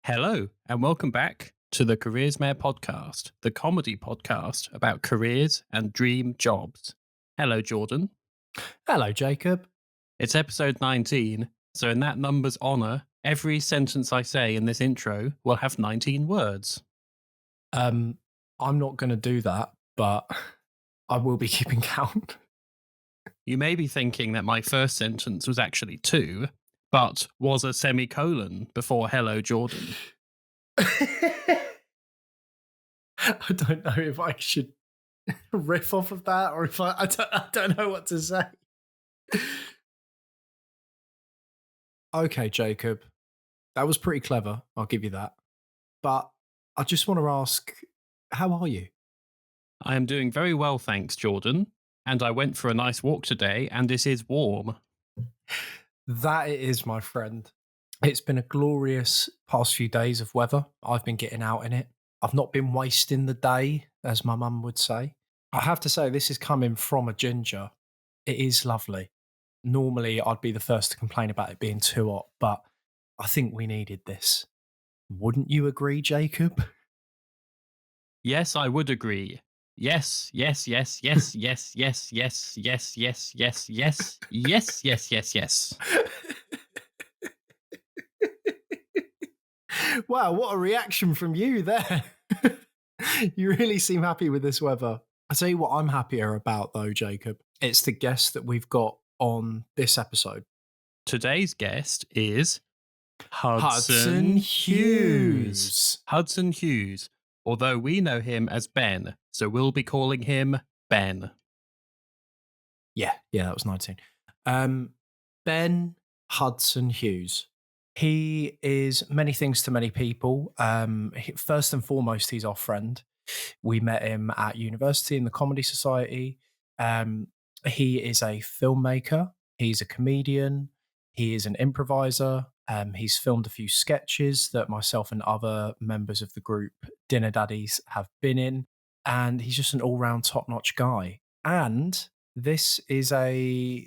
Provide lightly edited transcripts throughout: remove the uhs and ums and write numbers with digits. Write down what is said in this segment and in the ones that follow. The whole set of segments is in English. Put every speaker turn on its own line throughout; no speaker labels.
Hello, and welcome back to the Mare podcast, the comedy podcast about careers and dream jobs. Hello, Jordan.
Hello, Jacob.
It's episode 19, so in that number's honour, every sentence I say in this intro will have 19 words.
I'm not going to do that, but I will be keeping count.
You may be thinking that my first sentence was actually 2, but was a semicolon before hello, Jordan.
I don't know if I should riff off of that or if I don't know what to say. Okay, Jacob, that was pretty clever. I'll give you that. But I just want to ask, how are you?
I am doing very well, thanks, Jordan. And I went for a nice walk today, and this is warm.
That it is, my friend. It's been a glorious past few days of weather. I've been getting out in it. I've not been wasting the day, as my mum would say. I have to say, this is coming from a ginger. It is lovely. Normally, I'd be the first to complain about it being too hot, but I think we needed this. Wouldn't you agree, Jacob?
Yes, I would agree. Yes, yes, yes, yes, yes, yes, yes, yes, yes, yes, yes, yes, yes, yes, yes.
Wow, what a reaction from you there. You really seem happy with this weather. I'll tell you what I'm happier about, though, Jacob. It's the guest that we've got on this episode.
Today's guest is
Hudson Hughes.
Hudson Hughes, although we know him as Ben, so we'll be calling him Ben.
Yeah, that was 19. Ben Hudson Hughes. He is many things to many people. First and foremost, he's our friend. We met him at university in the Comedy Society. He is a filmmaker. He's a comedian. He is an improviser. He's filmed a few sketches that myself and other members of the group Dinner Daddies have been in. And he's just an all-round top-notch guy. And this is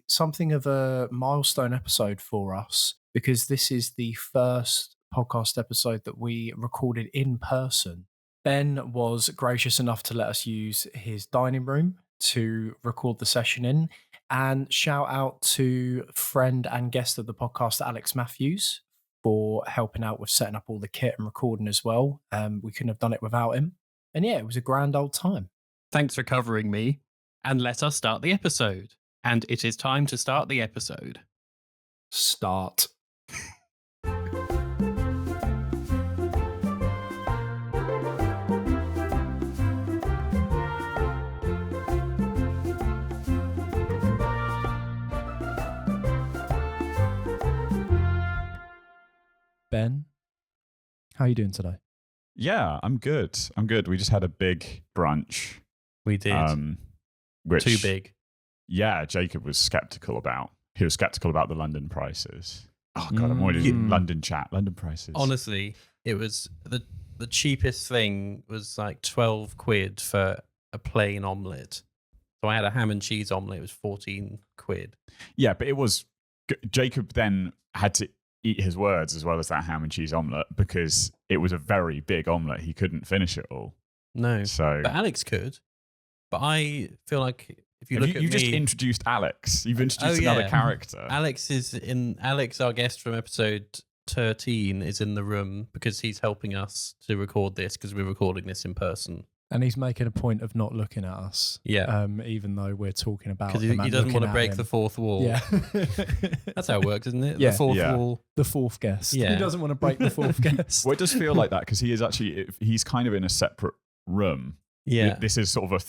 something of a milestone episode for us because this is the first podcast episode that we recorded in person. Ben was gracious enough to let us use his dining room to record the session in. And shout out to friend and guest of the podcast, Alex Matthews, for helping out with setting up all the kit and recording as well. We couldn't have done it without him. And yeah, it was a grand old time.
Thanks for covering me. And let us start the episode. And it is time to start the episode.
Start. Ben, how are you doing today?
Yeah, I'm good. We just had a big brunch.
We did.
Which,
Too big.
Yeah, Jacob was skeptical about. He was skeptical about the London prices. Oh God, I'm already London prices.
Honestly, it was the cheapest thing was like 12 quid for a plain omelette. So I had a ham and cheese omelette. It was 14 quid.
Yeah, but it was Jacob then had to eat his words as well as that ham and cheese omelette because it was a very big omelette. He couldn't finish it all.
No,
so
but Alex could. But I feel like if you look at
you
me,
just introduced Alex. You've introduced another character.
Alex, our guest from episode 13, is in the room because he's helping us to record this because we're recording this in person.
And he's making a point of not looking at us.
Yeah.
Even though we're talking about
because he doesn't want to break the fourth wall.
Yeah.
That's how it works, isn't it?
Yeah.
The fourth wall.
The fourth guest.
Yeah.
He doesn't want to break the fourth guest.
Well, it does feel like that because he is actually, he's kind of in a separate room.
Yeah.
This is sort of a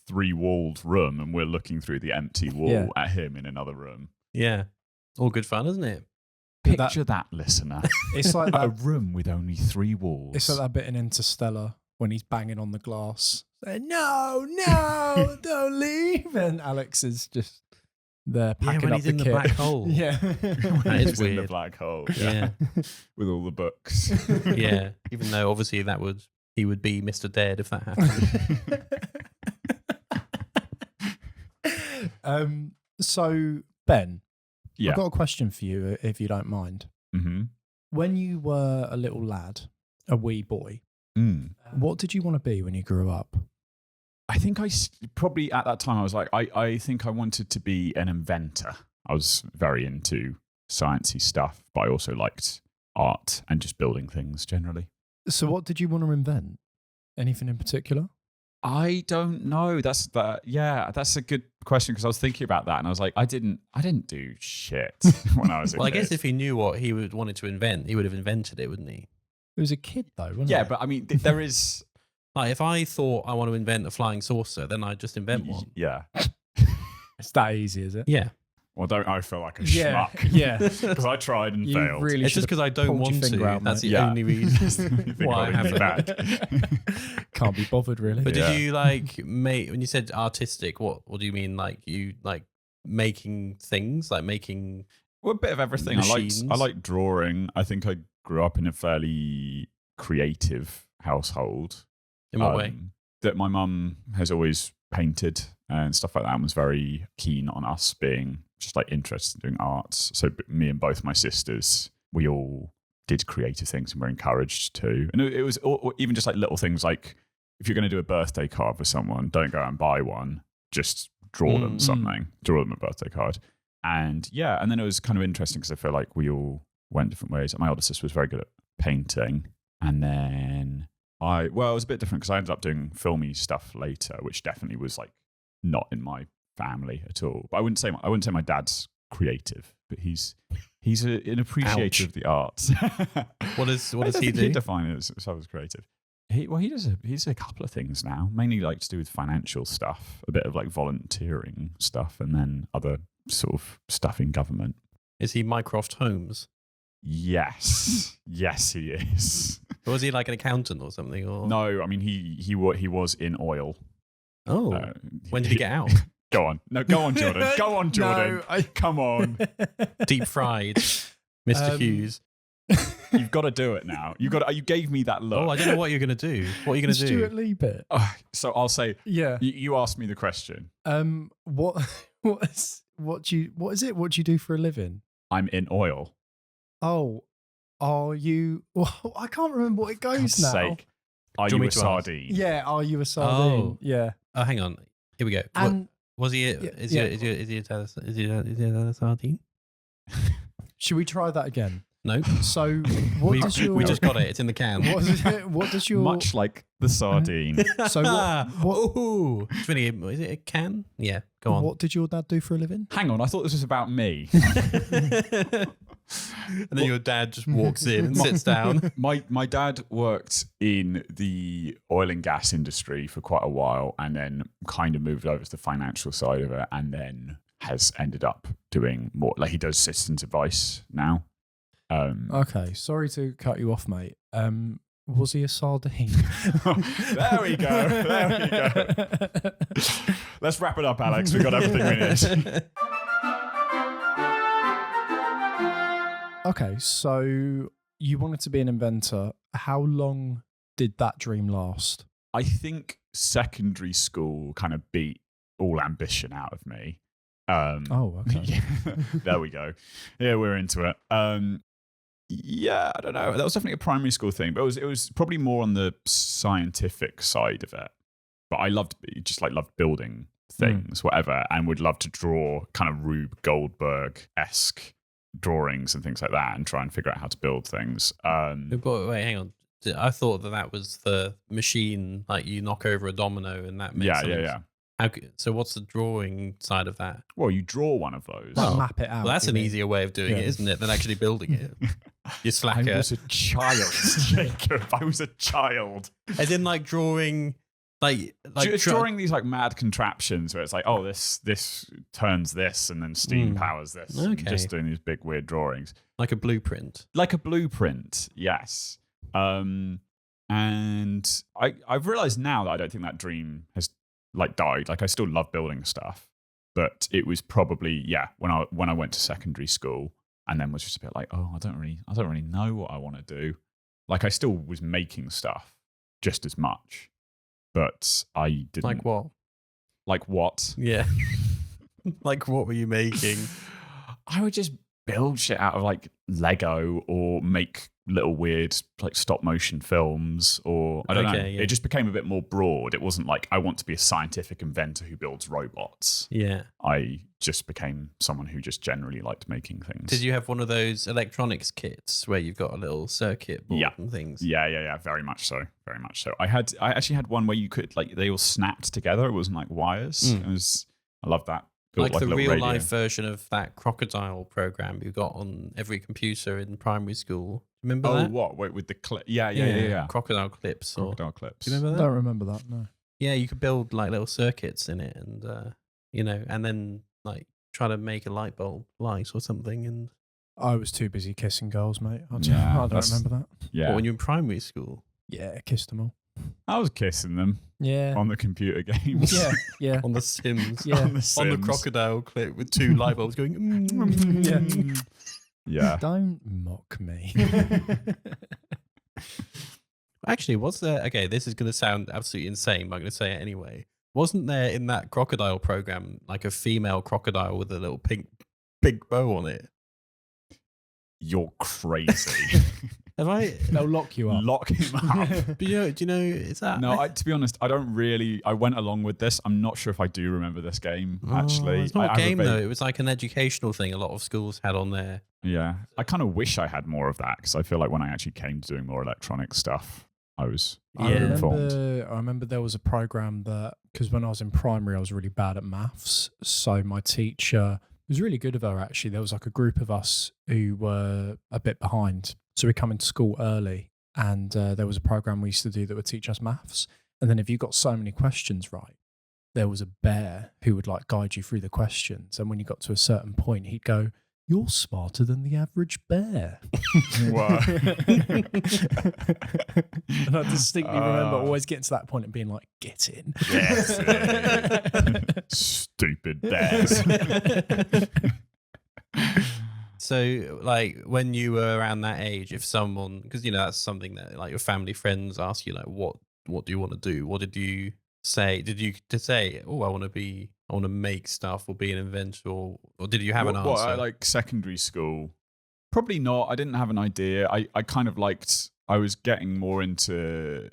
three-walled room and we're looking through the empty wall at him in another room.
Yeah. All good fun, isn't it?
Picture that listener.
It's like
a room with only 3 walls.
It's like that bit in Interstellar when he's banging on the glass. No, don't leave. And Alex is just there packing
when
up
he's
the
in
kit.
the black hole.
Yeah.
That is
in
weird.
the black hole.
Yeah.
With all the books.
Yeah. Even though obviously he would be Mr. Dead if that happened.
So, Ben,
Yeah.
I've got a question for you, if you don't mind.
Mm-hmm.
When you were a little lad, a wee boy.
Mm.
What did you want to be when you grew up?
I think probably at that time I was like, I think I wanted to be an inventor. I was very into sciencey stuff, but I also liked art and just building things generally.
So what did you want to invent? Anything in particular?
I don't know. That's a good question, because I was thinking about that and I was like, I didn't do shit when I was a
Well, I
kid.
guess if he knew what he wanted to invent, he would have invented it, wouldn't he?
It was a kid though, wasn't
Yeah,
it?
but I mean, there is.
Like, if I thought I want to invent a flying saucer, then I'd just invent one.
Yeah.
It's that easy, is it?
Yeah.
Well, don't I feel like a
Yeah,
schmuck?
yeah.
Because I tried and
You
failed.
really
It's just
should've
because I don't
pulled your
want
finger
to.
out,
That's
mate.
the only reason
You think
why I
got anything
haven't.
bad?
Can't be bothered, really.
But
Yeah.
did you like make, when you said artistic, what do you mean? Like, you like making things, like making
Well, a bit of everything.
Machines.
I like drawing. I think I grew up in a fairly creative household.
in what way?
That my mum has always painted and stuff like that, and was very keen on us being just like interested in doing arts. So me and both my sisters, we all did creative things and were encouraged to. And it was or even just like little things like, if you're going to do a birthday card for someone, don't go out and buy one. Just draw them something. Draw them a birthday card. And yeah, and then it was kind of interesting because I feel like we all went different ways. My older sister was very good at painting. And then it was a bit different because I ended up doing filmy stuff later, which definitely was like not in my family at all. But I wouldn't say my dad's creative, but he's an appreciator of the arts.
What does he
He
do?
define it as I was creative. He does a couple of things now, mainly like to do with financial stuff, a bit of like volunteering stuff, and then other sort of stuff in government.
Is he Mycroft Holmes?
Yes, yes, he is.
Or was he like an accountant or something? Or
No, I mean he was in oil.
Oh, when did he get out?
Go on, Jordan. Go on, Jordan.
No,
Come on.
Deep fried, Mr. Hughes.
You've got to do it now. You gave me that look.
Oh, I don't know what you're gonna do. What are you
The
gonna
Stuart
do?
Lee bit.
So I'll say,
Yeah.
you asked me the question.
What do you do for a living?
I'm in oil.
Oh, are you? Well, I can't remember what it goes
God's
now.
sake. Are
Do
you
you want me
a
to ask?
sardine?
Yeah, are you a sardine?
Oh.
Yeah.
Oh, hang on. Here we go.
And
Was he? Is he a sardine?
should we try that again?
No.
So, what does your?
We just got it. It's in the can.
What does your?
Much like the sardine.
So what?
Ooh. It's really, is it a can? Yeah. Go on.
What did your dad do for a living?
Hang on, I thought this was about me.
And then your dad just walks in and sits down.
My dad worked in the oil and gas industry for quite a while, and then kind of moved over to the financial side of it, and then has ended up doing more. Like, he does citizens advice now.
Okay, sorry to cut you off, mate. Was he a sardine?
There we go. Let's wrap it up, Alex. We got everything we need.
Okay, so you wanted to be an inventor. How long did that dream last?
I think secondary school kind of beat all ambition out of me.
Oh, okay.
Yeah, there we go. Yeah, we're into it. Yeah, I don't know. That was definitely a primary school thing, but it was probably more on the scientific side of it. But I loved building things, whatever, and would love to draw kind of Rube Goldberg-esque drawings and things like that, and try and figure out how to build things.
But wait, hang on. I thought that was the machine, like you knock over a domino and that makes
Yeah.
So what's the drawing side of that?
Well, you draw one of those.
Like
Oh.
map it out.
Well, that's
you
an
mean?
easier way of doing
Yeah.
it, isn't it, than actually building it? You
I
slacker.
was a child, Jacob. I was a child.
As in, like, drawing, like
drawing these like mad contraptions where it's like, oh, this turns this, and then steam powers this.
Okay.
Just doing these big weird drawings,
like a blueprint.
like a blueprint. Yes. And I've realized now that I don't think that dream has like died. Like, I still love building stuff, but it was probably when I went to secondary school, and then was just a bit like, oh, I don't really know what I want to do. Like, I still was making stuff just as much, but I didn't.
Like what?
Like what?
Yeah. Like, what were you making?
I would just build shit out of like Lego, or make little weird like stop motion films, or I don't know.
Yeah.
It just became a bit more broad. It wasn't like I want to be a scientific inventor who builds robots.
Yeah.
I just became someone who just generally liked making things.
Did you have one of those electronics kits where you've got a little circuit board and things?
Yeah. Very much so. Very much so. I actually had one where you could like they all snapped together. It wasn't like wires. I love that. Built
Like the
a little
real
radio.
life version of that crocodile program you got on every computer in primary school. Remember that?
What? Wait, with the clip? Yeah.
Crocodile clips.
Crocodile clips.
Do you remember
I
that?
don't remember that, no.
Yeah, you could build like little circuits in it, and and then like try to make a light bulb light or something. And
I was too busy kissing girls, mate. I don't
that's-
remember that.
Yeah.
when you were in primary school.
Yeah, kissed them all.
I was kissing them
Yeah.
on the computer games.
Yeah.
On the Sims.
Yeah.
On the
On the
Sims.
crocodile clip with two light bulbs going.
Yeah.
Yeah.
Don't mock me.
Actually, was there? Okay, this is going to sound absolutely insane, but I'm going to say it anyway. Wasn't there in that crocodile program like a female crocodile with a little pink bow on it?
You're crazy.
Have I?
They'll lock you up.
Lock him up.
Do you know? Is that?
No, to be honest, I don't really. I went along with this. I'm not sure if I do remember this game, actually.
It's not
I
a
have
game
vague-
though. It was like an educational thing. A lot of schools had on there.
Yeah. I kind of wish I had more of that because I feel like when I actually came to doing more electronic stuff, I was
I
informed.
remember there was a program that, because when I was in primary, I was really bad at maths. So my teacher was really good of her, actually. There was like a group of us who were a bit behind. So we come into school early, and there was a program we used to do that would teach us maths. And then if you got so many questions right, there was a bear who would like guide you through the questions. And when you got to a certain point, he'd go, "You're smarter than the average bear."
Wow.
And I distinctly remember always getting to that point and being like, "Get in."
Yes. Stupid bears.
So, like, when you were around that age, if someone, because that's something that like your family friends ask you, like, what do you want to do? What did you say? Did you say, "Oh, I want to make stuff or be an inventor," or did you have an answer?
What, like secondary school? Probably not. I didn't have an idea. I kind of liked. I was getting more into.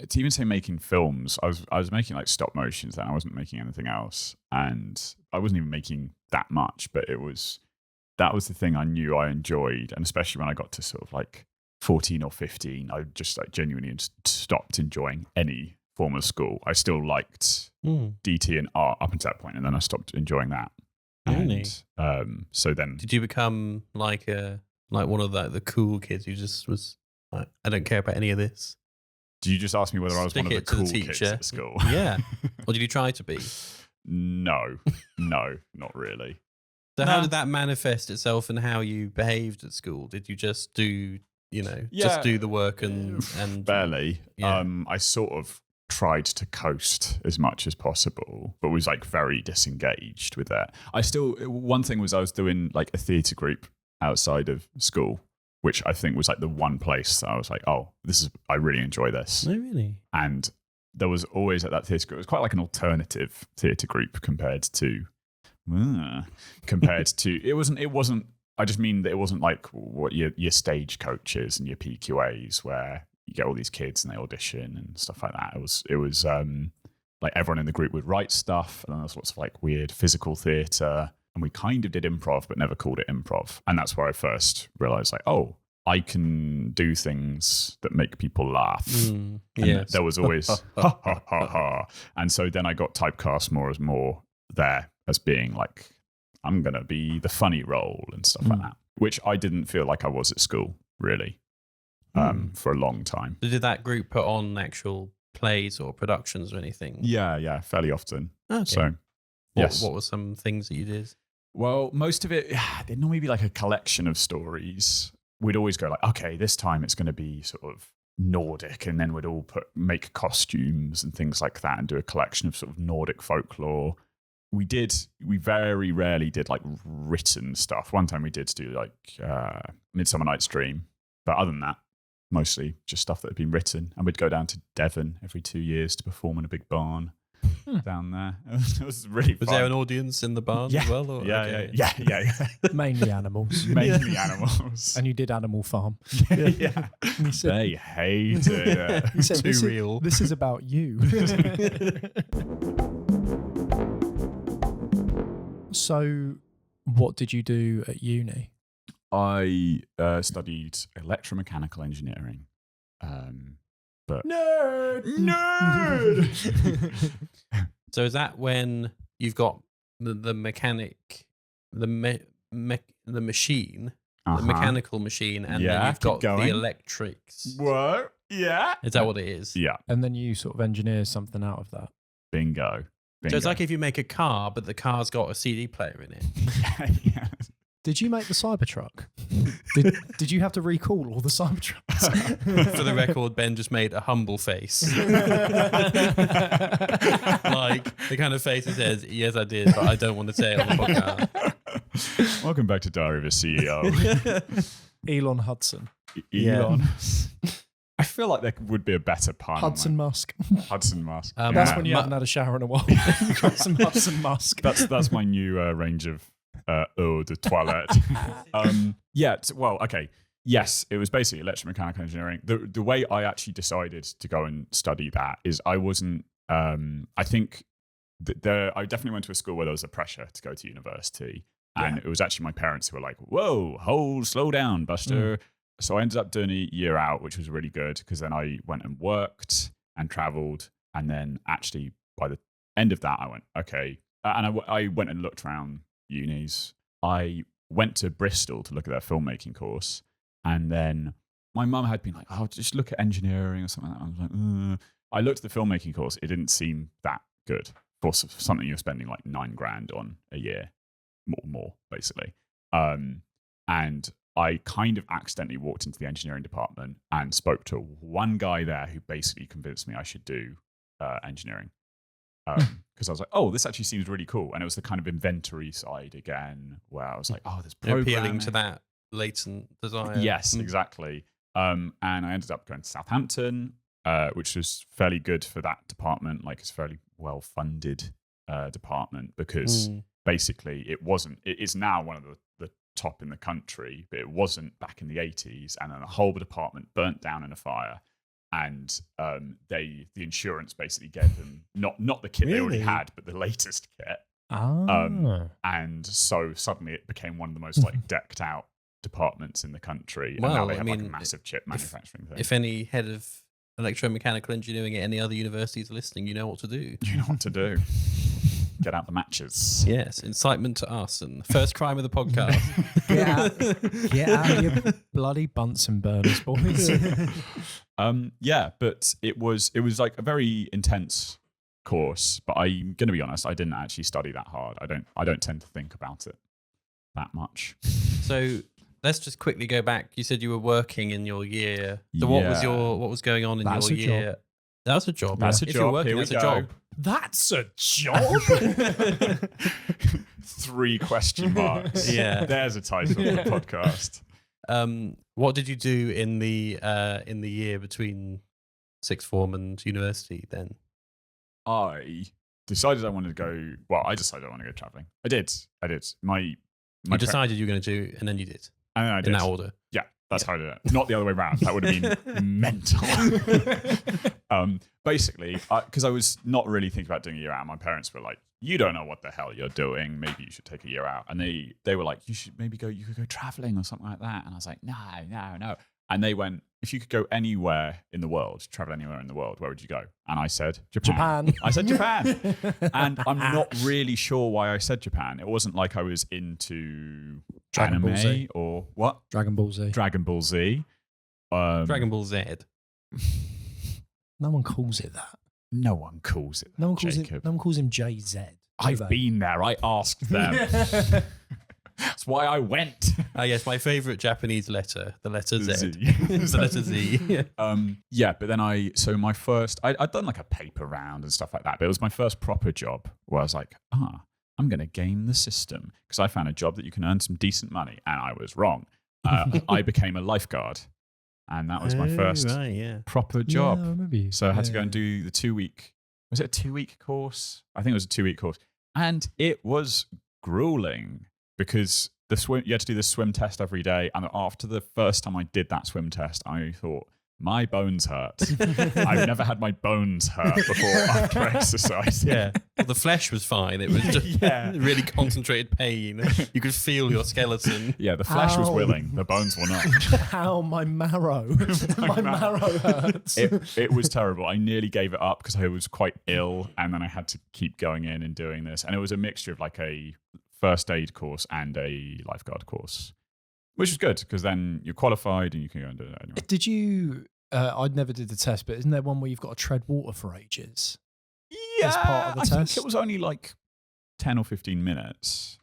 To even say making films, I was making like stop motions then. I wasn't making anything else, and I wasn't even making that much. But that was the thing I knew I enjoyed, and especially when I got to sort of like 14 or 15, I just like genuinely stopped enjoying any form of school. I still liked DT and art up until that point, and then I stopped enjoying that.
Really?
And so then,
Did you become like one of the cool kids who just was like, "I don't care about any of this"?
do you just ask me whether I was
Stick
one of the
it to the
cool kids
teacher.
at school?
Yeah. Or did you try to be?
No, not really.
So
No.
how did that manifest itself in how you behaved at school? Did you just do,
Yeah.
just do the work and
Barely.
Yeah.
I sort of tried to coast as much as possible, but was like very disengaged with that. One thing was I was doing like a theatre group outside of school, which I think was like the one place that I was like, oh, I really enjoy this.
No, really?
And there was always at that theatre group, it was quite like an alternative theatre group compared to, it wasn't, I just mean that it wasn't like what your stage coaches and your PQAs where you get all these kids and they audition and stuff like that. It was like everyone in the group would write stuff, and then there was lots of like weird physical theatre, and we kind of did improv, but never called it improv. And that's where I first realized like, oh, I can do things that make people laugh. And
Yes.
there was always ha ha ha ha. And so then I got typecast more there as being like, I'm going to be the funny role and stuff like that, which I didn't feel like I was at school, really, for a long time.
So did that group put on actual plays or productions or anything?
Yeah, fairly often.
Okay.
So, yes.
What were some things that you did?
Well, most of it, there'd normally be like a collection of stories. We'd always go like, okay, this time it's going to be sort of Nordic, and then we'd all make costumes and things like that and do a collection of sort of Nordic folklore. We very rarely did like written stuff. One time we did do like Midsummer Night's Dream, but other than that, mostly just stuff that had been written. And we'd go down to Devon every 2 years to perform in a big barn. down there. It was really
Was
fun.
there an audience in the barn
Yeah.
as well? Or?
Yeah,
Okay.
yeah.
Mainly animals.
Mainly animals.
And you did Animal Farm.
Yeah.
And you said,
They hated it.
you said,
Too real.
This is about you. So, what did you do at uni?
I studied electromechanical engineering.
Nerd.
So is that when you've got the mechanic, the machine, the mechanical machine, and then you've got the electrics?
What? Yeah.
Is that what it is?
Yeah.
And then you sort of engineer something out of that.
Bingo.
So it's like if you make a car, but the car's got a CD player in it.
yeah.
Did you make the Cybertruck? Did you have to recall all the Cybertrucks?
For the record, Ben just made a humble face. Like the kind of face that says, yes, I did, but I don't want to say it on the podcast.
Welcome back to Diary of a CEO.
Elon Hudson.
Elon. I feel like there would be a better pun.
Hudson Musk.
Hudson Musk.
That's when you haven't had a shower in a while. Some Hudson Musk.
That's my new range of eau de toilette. Well, okay. Yes, it was basically electromechanical engineering. The way I actually decided to go and study that is I wasn't. I think I definitely went to a school where there was a pressure to go to university, and it was actually my parents who were like, "Whoa, slow down, Buster." So I ended up doing a year out, which was really good because then I went and worked and traveled, and then actually by the end of that, I went okay, and I went and looked around unis. I went to Bristol to look at their filmmaking course, and then my mum had been like, "Oh, just look at engineering or something." Like that. I was like, I looked at the filmmaking course. It didn't seem that good for something you're spending like $9,000 on a year, more basically. And I kind of accidentally walked into the engineering department and spoke to one guy there who basically convinced me I should do engineering. Because I was like, oh, this actually seems really cool. And it was the kind of inventory side again, where I was like, oh, there's programming.
Appealing to that latent desire.
Yes, exactly. And I ended up going to Southampton, which was fairly good for that department. Like, it's a fairly well-funded department because basically it's now one of the top in the country, but it wasn't back in the 80s. And then the whole department burnt down in a fire. And the insurance basically gave them not the kit they already had, but the latest kit. And so suddenly it became one of the most like decked out departments in the country.
Well,
and now they have
I
like
mean,
a massive chip manufacturing thing.
If any head of electromechanical engineering at any other universities are listening, you know what to do.
You know what to do. Get out the matches.
Yes, incitement to arson. First crime of the podcast.
Get out of your bloody Bunsen burners, boys.
But it was like a very intense course. But I'm going to be honest, I didn't actually study that hard. I don't tend to think about it that much.
So let's just quickly go back. You said you were working in your year. So what was going on in your year?
Job.
That was a job.
That's a
If
job.
you're working,
Here we
that's a
go.
job.
That's a job.
3 question marks.
Yeah.
There's a title of the podcast.
What did you do in the year between sixth form and university then?
I decided I wanted to go. Well, I decided I wanted to go traveling. I did. You
decided you were going to do, and then you did.
And then I did.
In that order.
Yeah, that's how I did it. Not the other way around. That would have been mental. Basically, because I was not really thinking about doing a year out. My parents were like, "You don't know what the hell you're doing. Maybe you should take a year out." And they were like, "You should maybe go. You could go traveling or something like that." And I was like, "No." And they went, "If you could go anywhere in the world, travel anywhere in the world, where would you go?" And I said, Japan. I said Japan. And I'm not really sure why I said Japan. It wasn't like I was into
Dragon Ball
anime
Z.
or what?
Dragon Ball Z.
Dragon Ball Z.
Dragon Ball Z.
No one calls it that.
No one calls it that,
No one calls
Jacob.
No one calls him JZ.
I've been there. I asked them. That's why I went.
Yes, my favorite Japanese letter, the letter Z.
Z.
The letter Z.
But then I'd done like a paper round and stuff like that, but it was my first proper job where I was like, I'm going to game the system because I found a job that you can earn some decent money, and I was wrong. I became a lifeguard, and that was my first proper job.
Yeah, I remember you.
So I had to go and do the 2-week was it a 2-week course? I think it was a 2-week course. And it was grueling because you had to do the swim test every day. And after the first time I did that swim test, I thought, my bones hurt. I've never had my bones hurt before after exercise.
Yeah. Well, the flesh was fine. It was just really concentrated pain. You could feel your skeleton.
Yeah, the flesh was willing. The bones were not.
How my marrow. my marrow hurts.
It was terrible. I nearly gave it up because I was quite ill, and then I had to keep going in and doing this. And it was a mixture of like a first aid course and a lifeguard course, which is good because then you're qualified and you can go and do it anyway.
Did you? I never did the test, but isn't there one where you've got to tread water for ages?
Yeah,
as part of the
I
test?
think it was only like 10 or 15 minutes.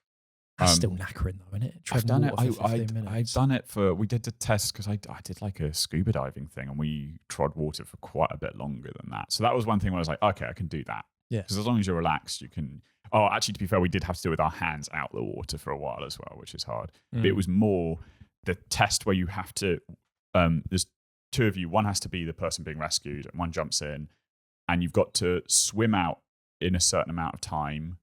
That's still knackering though, isn't it?
I've done it.
Treading water for 15
I've
minutes.
done it we did the test because I did like a scuba diving thing and we trod water for quite a bit longer than that. So that was one thing where I was like, okay, I can do that.
Yeah.
Because as long as you're relaxed, you can. Oh, actually, to be fair, we did have to do it with our hands out the water for a while as well, which is hard. But it was more the test where you have to. There's two of you. One has to be the person being rescued, and one jumps in, and you've got to swim out in a certain amount of time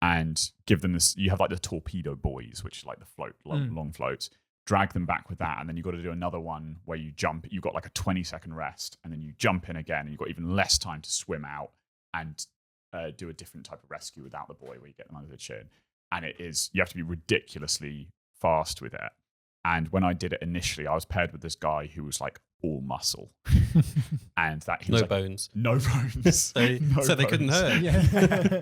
and give them this. You have like the torpedo buoys, which is like the long floats. Drag them back with that, and then you've got to do another one where you jump. You've got like a 20-second rest, and then you jump in again, and you've got even less time to swim out and do a different type of rescue without the buoy where you get them under the chin. And you have to be ridiculously fast with it. And when I did it initially, I was paired with this guy who was like all muscle, and that he was
No bones.
no bones,
So they couldn't
bones.
hurt.
Yeah.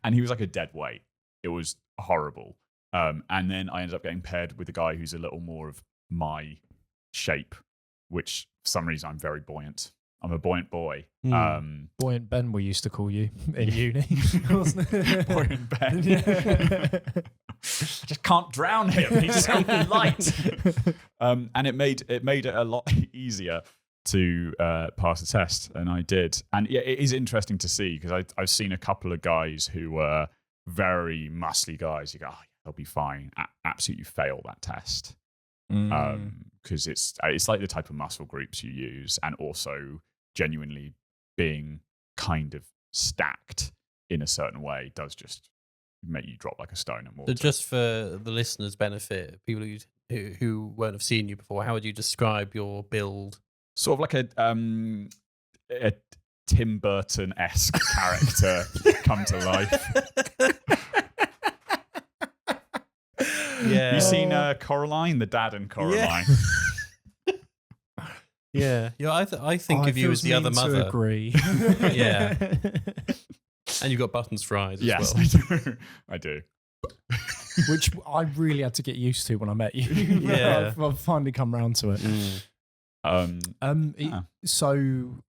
And he was like a dead weight. It was horrible. And then I ended up getting paired with a guy who's a little more of my shape, which for some reason I'm very buoyant. I'm a buoyant boy.
Buoyant Ben, we used to call you in uni.
Buoyant Ben. I just can't drown him. He's so light. And it made it a lot easier to pass the test, and I did. And yeah, it is interesting to see because I've seen a couple of guys who were very muscly guys. You go, oh, they'll be fine. Absolutely fail that test because it's like the type of muscle groups you use, and also genuinely being kind of stacked in a certain way does just make you drop like a stone and water.
So just for the listeners' benefit, people who won't have seen you before, how would you describe your build?
Sort of like a Tim Burton-esque character come to life.
Yeah.
You seen Coraline, the dad in Coraline?
Yeah. I think of you as the other mother.
Agree.
Yeah. And you've got Buttons fries as
Yes,
well.
I do.
Which I really had to get used to when I met you.
Yeah.
I've finally come round to it. So,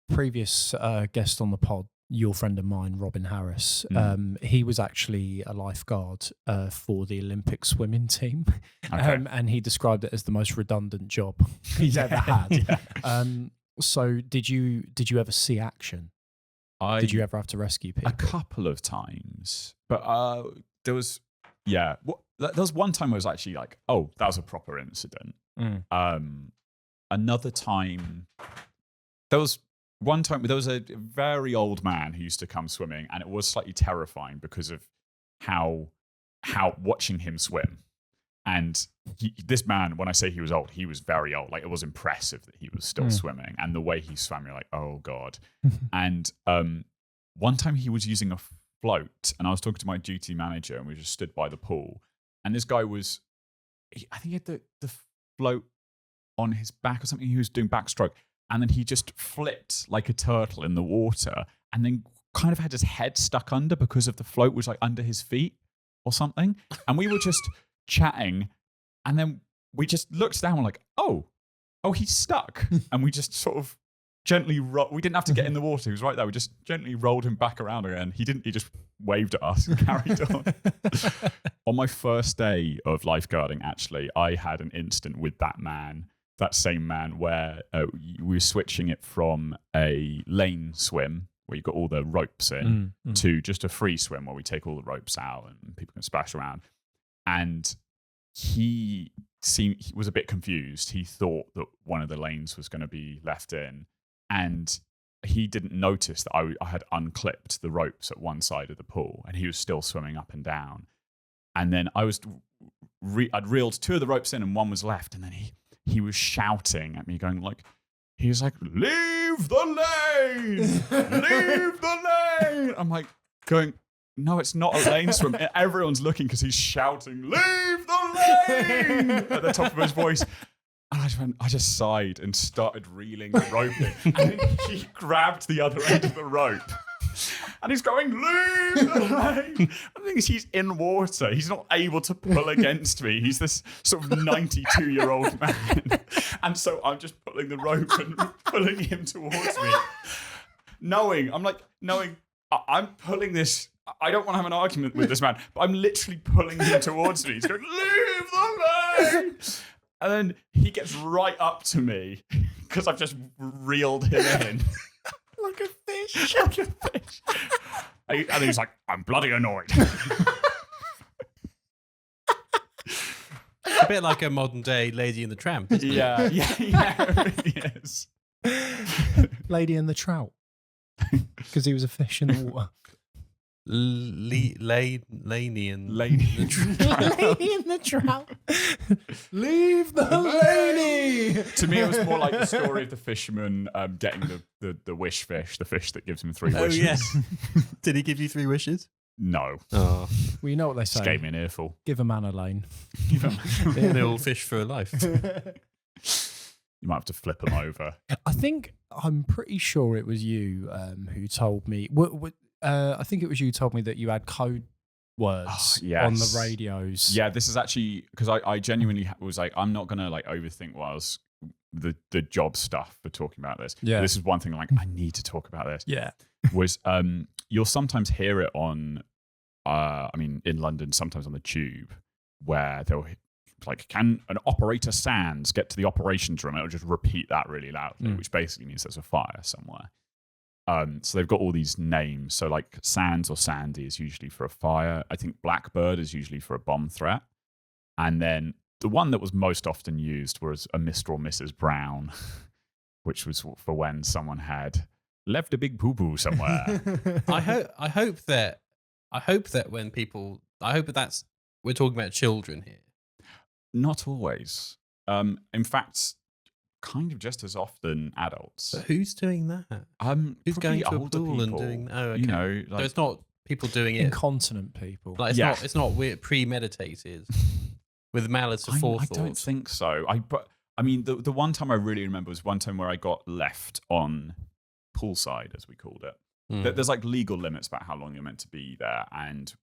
previous guest on the pod, your friend of mine, Robin Harris, he was actually a lifeguard for the Olympic swimming team.
Okay.
And he described it as the most redundant job he's ever had.
Yeah.
So did you ever see action? Did you ever have to rescue people?
A couple of times, but there was one time I was actually like, oh, that was a proper incident. Another time, there was a very old man who used to come swimming, and it was slightly terrifying because of how watching him swim. And this man, when I say he was old, he was very old. Like, it was impressive that he was still swimming, and the way he swam, you're like, oh god. And one time he was using a float, and I was talking to my duty manager, and we just stood by the pool, and this guy I think he had the float on his back or something. He was doing backstroke, and then he just flipped like a turtle in the water, and then kind of had his head stuck under because of the float was like under his feet or something. And we were just chatting, and then we just looked down and we're like, oh, he's stuck. And we just sort of gently we didn't have to get in the water. He was right there. We just gently rolled him back around again. He just waved at us and carried on. On my first day of lifeguarding, actually, I had an incident with that same man, where we were switching it from a lane swim where you've got all the ropes in to just a free swim where we take all the ropes out and people can splash around. And he was a bit confused. He thought that one of the lanes was going to be left in, and he didn't notice that I had unclipped the ropes at one side of the pool, and he was still swimming up and down. And then I'd reeled 2 of the ropes in, and 1 was left. And then he was shouting at me, going like, he was like, "Leave the lane! Leave the lane!" I'm like going, "No, it's not a lane swim." And everyone's looking because he's shouting, "Leave the lane!" at the top of his voice. And I just sighed and started reeling the rope in. And then he grabbed the other end of the rope. And he's going, "Leave the lane!" I think he's in water. He's not able to pull against me. He's this sort of 92-year-old man. And so I'm just pulling the rope and pulling him towards me. Knowing I'm pulling this. I don't want to have an argument with this man, but I'm literally pulling him towards me. He's going, "Leave the lane!" And then he gets right up to me because I've just reeled him in.
Like a fish.
Like a fish. And he's like, "I'm bloody annoyed."
A bit like a modern day Lady and the Tramp, isn't it?
Yeah, it really is.
Lady and the Trout. Because he was a fish in the water.
Laney and
Lady.
Lady in the trout. Leave the lady.
To me, it was more like the story of the fisherman getting the wish fish, the fish that gives him 3
Oh,
wishes.
yes. Did he give you 3 wishes?
No.
Oh,
Well, you know what they
Just
say.
gave me an earful.
Give a man a lane.
little fish for a life.
You might have to flip them over.
I'm pretty sure it was you who told me. I think it was you told me that you had code words
yes.
on the radios.
Yeah, this is actually because I genuinely was like, I'm not gonna like overthink what I was the job stuff for talking about this.
Yeah.
This is one thing I'm like, I need to talk about this.
Yeah.
Was you'll sometimes hear it on in London, sometimes on the tube, where they'll like, "Can an operator SANS get to the operations room?" It'll just repeat that really loudly, which basically means there's a fire somewhere. So they've got all these names. So like SANS or Sandy is usually for a fire. I think Blackbird is usually for a bomb threat. And then the one that was most often used was a Mr. or Mrs. Brown, which was for when someone had left a big poo-poo somewhere.
I hope that that's we're talking about children here.
Not always. In fact, kind of just as often adults.
But who's doing that? Who's going to a
older
pool and
people,
doing? Oh, okay.
You know,
So
like,
it's not people doing it.
Incontinent people.
Like
Yeah.
it's not weird, premeditated with malice
I
aforethought.
don't think so. I mean, the one time I really remember was one time where I got left on poolside, as we called it. There's like legal limits about how long you're meant to be there, and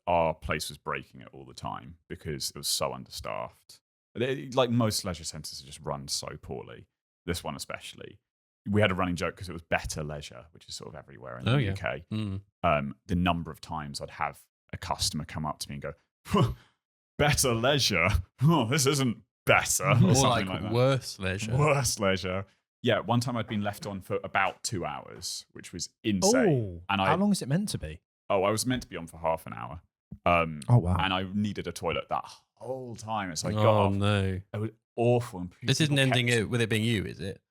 our place was breaking it all the time because it was so understaffed. Like most leisure centres are just run so poorly. This one especially. We had a running joke because it was better leisure, which is sort of everywhere in the UK. The number of times I'd have a customer come up to me and go, "Better leisure? Oh, this isn't better." Or
More
something
like
that.
worse leisure.
Worse leisure. Yeah, one time I'd been left on for about 2 hours, which was insane.
Oh, how long is it meant to be?
I was meant to be on for half an hour.
Oh, wow.
And I needed a toilet that whole time. It's like,
Oh
oh,
no!
it was awful. And
This isn't
people
ending
kept-
it with it being you, is it?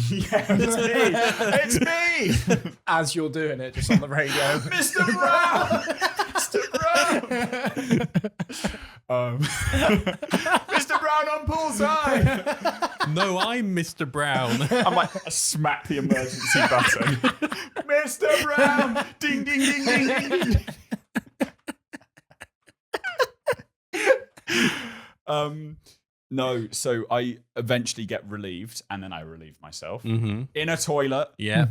Yeah, it's me. It's me.
As you're doing it, just on the radio.
Mr. Brown! Mr. Brown! Mr. Brown on poolside!
No, I'm Mr. Brown.
I'm like, I smack the emergency button. Mr. Brown! Ding, ding, ding, ding, ding, ding. No, so I eventually get relieved, and then I relieve myself in a toilet.
Yeah.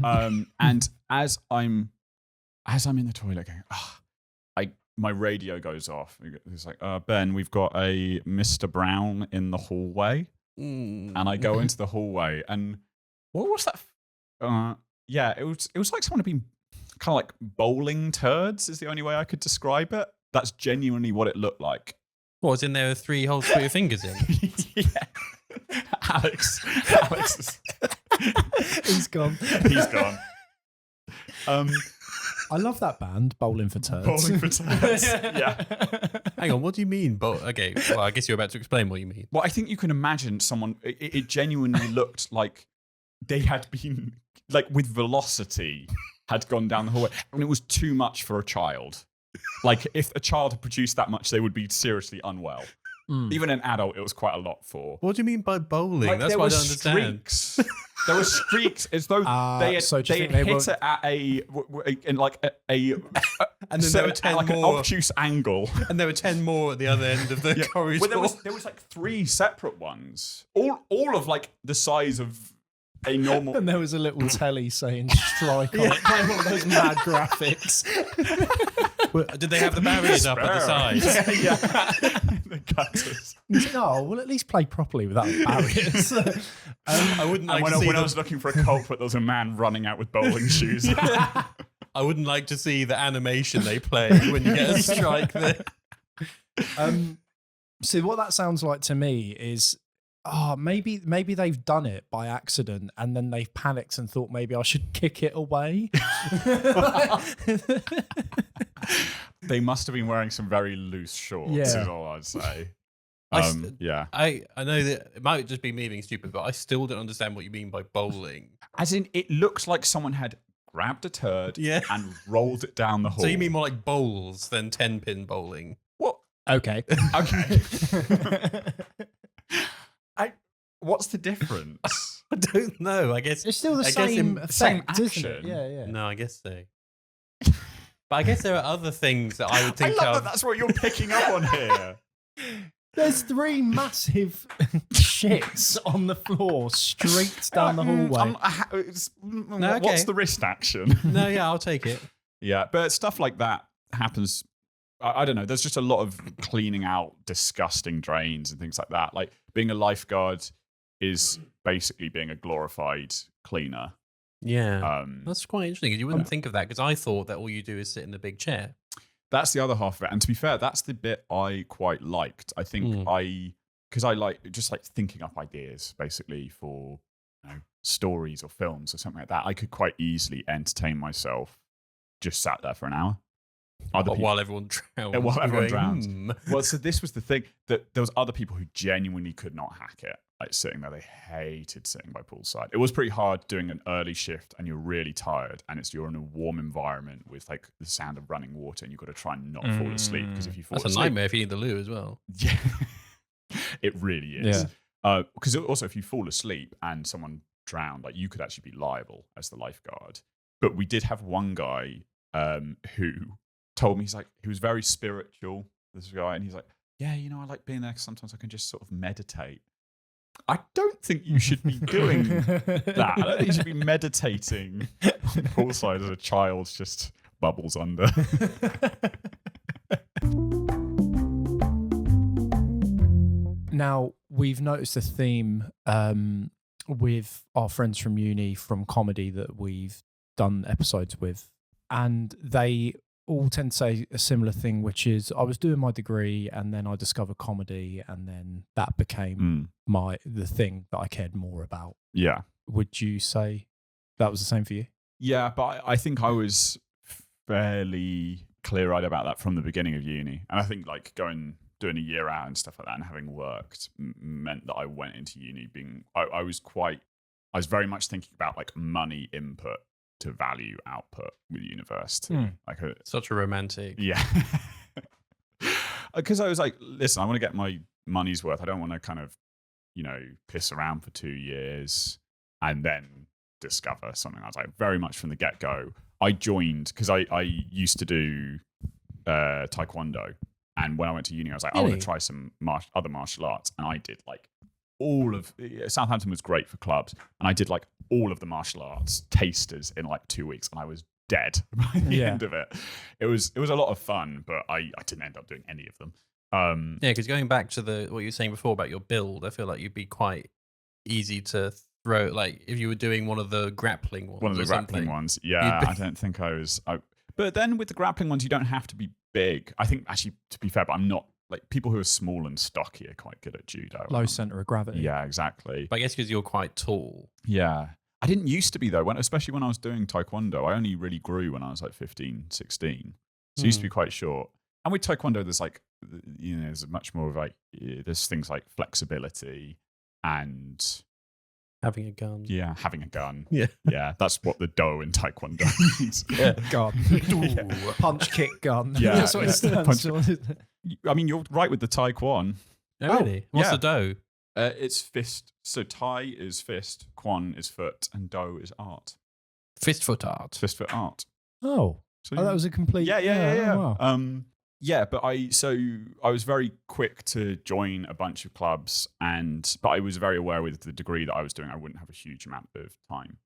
And as I'm in the toilet going, my radio goes off. It's like, "Ben, we've got a Mr. Brown in the hallway." And I go into the hallway, and what was that? Yeah, it was like someone had been kind of like bowling turds is the only way I could describe it. That's genuinely what it looked like.
What was in there? 3 holes to put your fingers in.
Yeah. Alex is,
He's gone.
he's gone.
I love that band, Bowling for Turds.
Bowling for turds. Yeah.
Hang on, what do you mean? Okay, well, I guess you're about to explain what you mean.
Well, I think you can imagine someone. It genuinely looked like they had been like with velocity had gone down the hallway, and it was too much for a child. Like if a child had produced that much, they would be seriously unwell. Even an adult, it was quite a lot for.
What do you mean by bowling?
Like,
That's
there
what I
were
don't understand.
streaks. There were streaks as though they had,
so do you
they
think
had
they
hit it at in like a
And then there were 10
like an
more.
obtuse angle.
And there were 10 more at the other end of the corridor.
Well, there was like 3 separate ones, all of like the size of a normal.
And there was a little telly saying strike on it, playing one of those mad graphics.
Well, did they have the barriers up at the sides?
yeah. The gutters.
No, well, at least play properly without barriers.
I wouldn't like to see
When I was looking for a culprit, there was a man running out with bowling shoes.
I wouldn't like to see the animation they play when you get a strike there.
See, what that sounds like to me is, maybe they've done it by accident and then they've panicked and thought maybe I should kick it away.
They must have been wearing some very loose shorts,
Yeah.
is all I'd say. Yeah.
I know that it might just be me being stupid, but I still don't understand what you mean by bowling.
As in, it looks like someone had grabbed a turd and rolled it down the hall.
So you mean more like bowls than 10-pin bowling?
What?
Okay.
Okay. What's the difference?
I don't know. I guess
It's still the
I guess
same
in-
effect,
same
isn't
action.
it? Yeah, yeah.
No, I guess so. But I guess there are other things that I would
I
think
love that
of.
that's what you're picking up on here.
There's 3 massive shits on the floor, streaked down the hallway.
What's the wrist action?
No, yeah, I'll take it.
Yeah, but stuff like that happens. I don't know. There's just a lot of cleaning out disgusting drains and things like that. Like being a lifeguard is basically being a glorified cleaner.
Yeah. That's quite interesting. You wouldn't think of that because I thought that all you do is sit in a big chair.
That's the other half of it. And to be fair, that's the bit I quite liked. I think because I like just like thinking up ideas basically for stories or films or something like that. I could quite easily entertain myself just sat there for an hour.
While everyone drowns.
While everyone drowns.
"Hmm."
Well, so this was the thing that there was other people who genuinely could not hack it. Like sitting there, they hated sitting by poolside. It was pretty hard doing an early shift, and you're really tired, and you're in a warm environment with like the sound of running water, and you've got to try and not fall asleep because if you fall
That's
asleep,
a nightmare if you need the loo as well.
yeah, it really is. Because also, if you fall asleep and someone drowned, like you could actually be liable as the lifeguard. But we did have one guy who told me he was very spiritual. This guy, and he's like, "Yeah, I like being there because sometimes I can just sort of meditate." I don't think you should be doing that. I don't think you should be meditating on the poolside as a child just bubbles under.
Now, we've noticed a theme with our friends from uni, from comedy that we've done episodes with, and they all tend to say a similar thing, which is I was doing my degree and then I discovered comedy and then that became the thing that I cared more about.
Yeah.
Would you say that was the same for you?
Yeah, but I think I was fairly clear-eyed about that from the beginning of uni. And I think doing a year out and stuff like that and having worked meant that I went into uni I was very much thinking about money input to value output with university.
Such a romantic.
Yeah. Because I was like, listen, I want to get my money's worth. I don't want to kind of, piss around for 2 years and then discover something. I was like, very much from the get-go. I joined because I used to do taekwondo. And when I went to uni, I was like, I want to try some other martial arts. And I did all of Southampton was great for clubs, and I did all of the martial arts tasters in 2 weeks, and I was dead by the end of it. It was a lot of fun, but I didn't end up doing any of them.
Yeah, because going back to what you were saying before about your build, I feel like you'd be quite easy to throw. If you were doing one of the grappling ones,
one of the grappling ones. Yeah, I don't think I was. But then with the grappling ones, you don't have to be big. I think actually, to be fair, but I'm not. People who are small and stocky are quite good at judo.
Low center of gravity.
Yeah, exactly.
But I guess because you're quite tall.
Yeah. I didn't used to be, though, especially when I was doing taekwondo. I only really grew when I was 15, 16. So I used to be quite short. And with taekwondo, there's there's much more of there's things like flexibility and
Having a gun.
Yeah, having a gun.
Yeah.
Yeah, that's what the do in Taekwondo means.
Yeah.
Gun. Punch, kick, gun.
Yeah,
That's what it
yeah.
stands for. isn't it?
I mean, you're right with the Taekwon.
Oh, really? What's
yeah.
the dough?
It's fist. So Tai is fist, Kwon is foot, and Do is art.
Fist foot art.
Fist foot art.
Oh,
So
that was a complete.
yeah.
Oh, wow.
Yeah, but I was very quick to join a bunch of clubs, but I was very aware with the degree that I was doing, I wouldn't have a huge amount of time,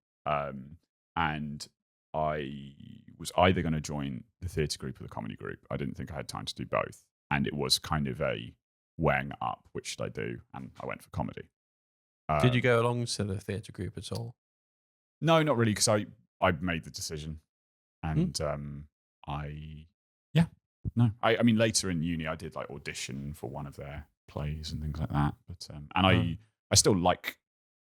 and I was either going to join the theatre group or the comedy group. I didn't think I had time to do both, and it was kind of a weighing up which should I do, and I went for comedy.
Did you go along to the theatre group at all?
No, not really, because I made the decision, and I mean, later in uni, I did like audition for one of their plays and things like that. But I still like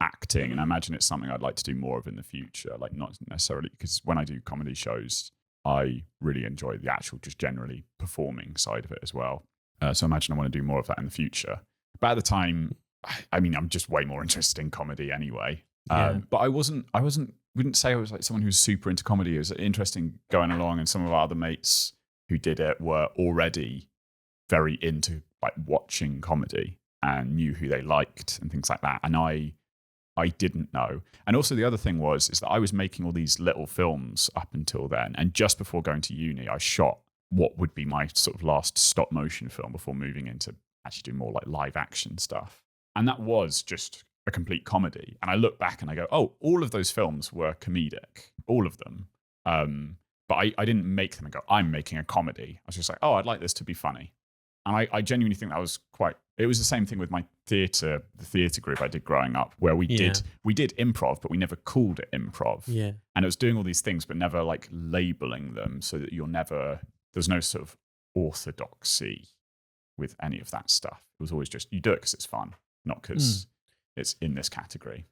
acting, and I imagine it's something I'd like to do more of in the future. Like not necessarily because when I do comedy shows, I really enjoy the actual, just generally performing side of it as well. So I imagine I want to do more of that in the future. But at the time, I mean, I'm just way more interested in comedy anyway. But I wouldn't say I was like someone who's super into comedy. It was interesting going along, and some of our other mates who did it were already very into like watching comedy and knew who they liked and things like that. And I didn't know. And also the other thing is that I was making all these little films up until then. And just before going to uni, I shot what would be my sort of last stop motion film before moving into actually doing more like live action stuff. And that was just a complete comedy. And I look back and I go, oh, all of those films were comedic, all of them. But I didn't make them and go, I'm making a comedy. I was just like, oh, I'd like this to be funny. And I genuinely think that was it was the same thing with the theatre group I did growing up, where we did improv, but we never called it improv.
Yeah.
And it was doing all these things, but never like labeling them so that there's no sort of orthodoxy with any of that stuff. It was always just, you do it because it's fun, not because it's in this category.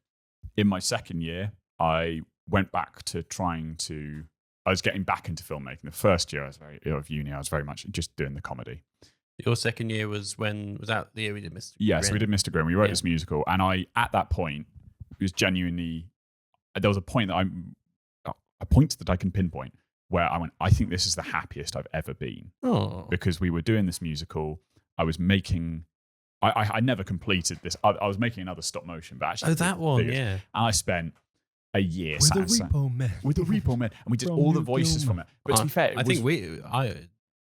In my second year, I went back to I was getting back into filmmaking. The first year of uni, I was very much just doing the comedy.
Your second year was that the year we did Mr.
Yeah,
Grin?
so we did Mr. Grimm. We wrote this musical, and at that point, it was genuinely, there was a point that a point that I can pinpoint where I went, I think this is the happiest I've ever been.
Oh.
Because we were doing this musical. I was making, I never completed this. I was making another stop motion, but actually.
Oh, that one, yeah.
And I spent a year
With the Repo Man.
With the Repo Man. And we did
From
all the
New
voices from it. But to be fair,
I think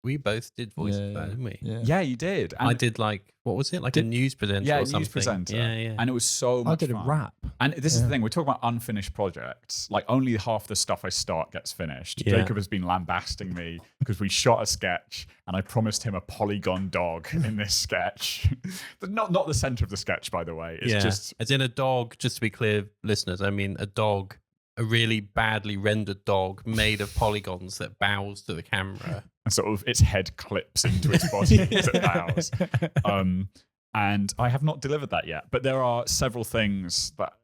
we both did voices of that, didn't we?
Yeah, you did. And
I did what was it? Like a news presenter or something?
News presenter.
Yeah.
And it was so much
I did
fun.
a rap.
And this is the thing, we're talking about unfinished projects. Like only half the stuff I start gets finished.
Yeah.
Jacob has been lambasting me because we shot a sketch and I promised him a polygon dog in this sketch. Not the center of the sketch, by the way. It's just
as in a dog, just to be clear, listeners, I mean a dog, a really badly rendered dog made of polygons that bows to the camera.
and sort of its head clips into its body as it bows. And I have not delivered that yet. But there are several things that,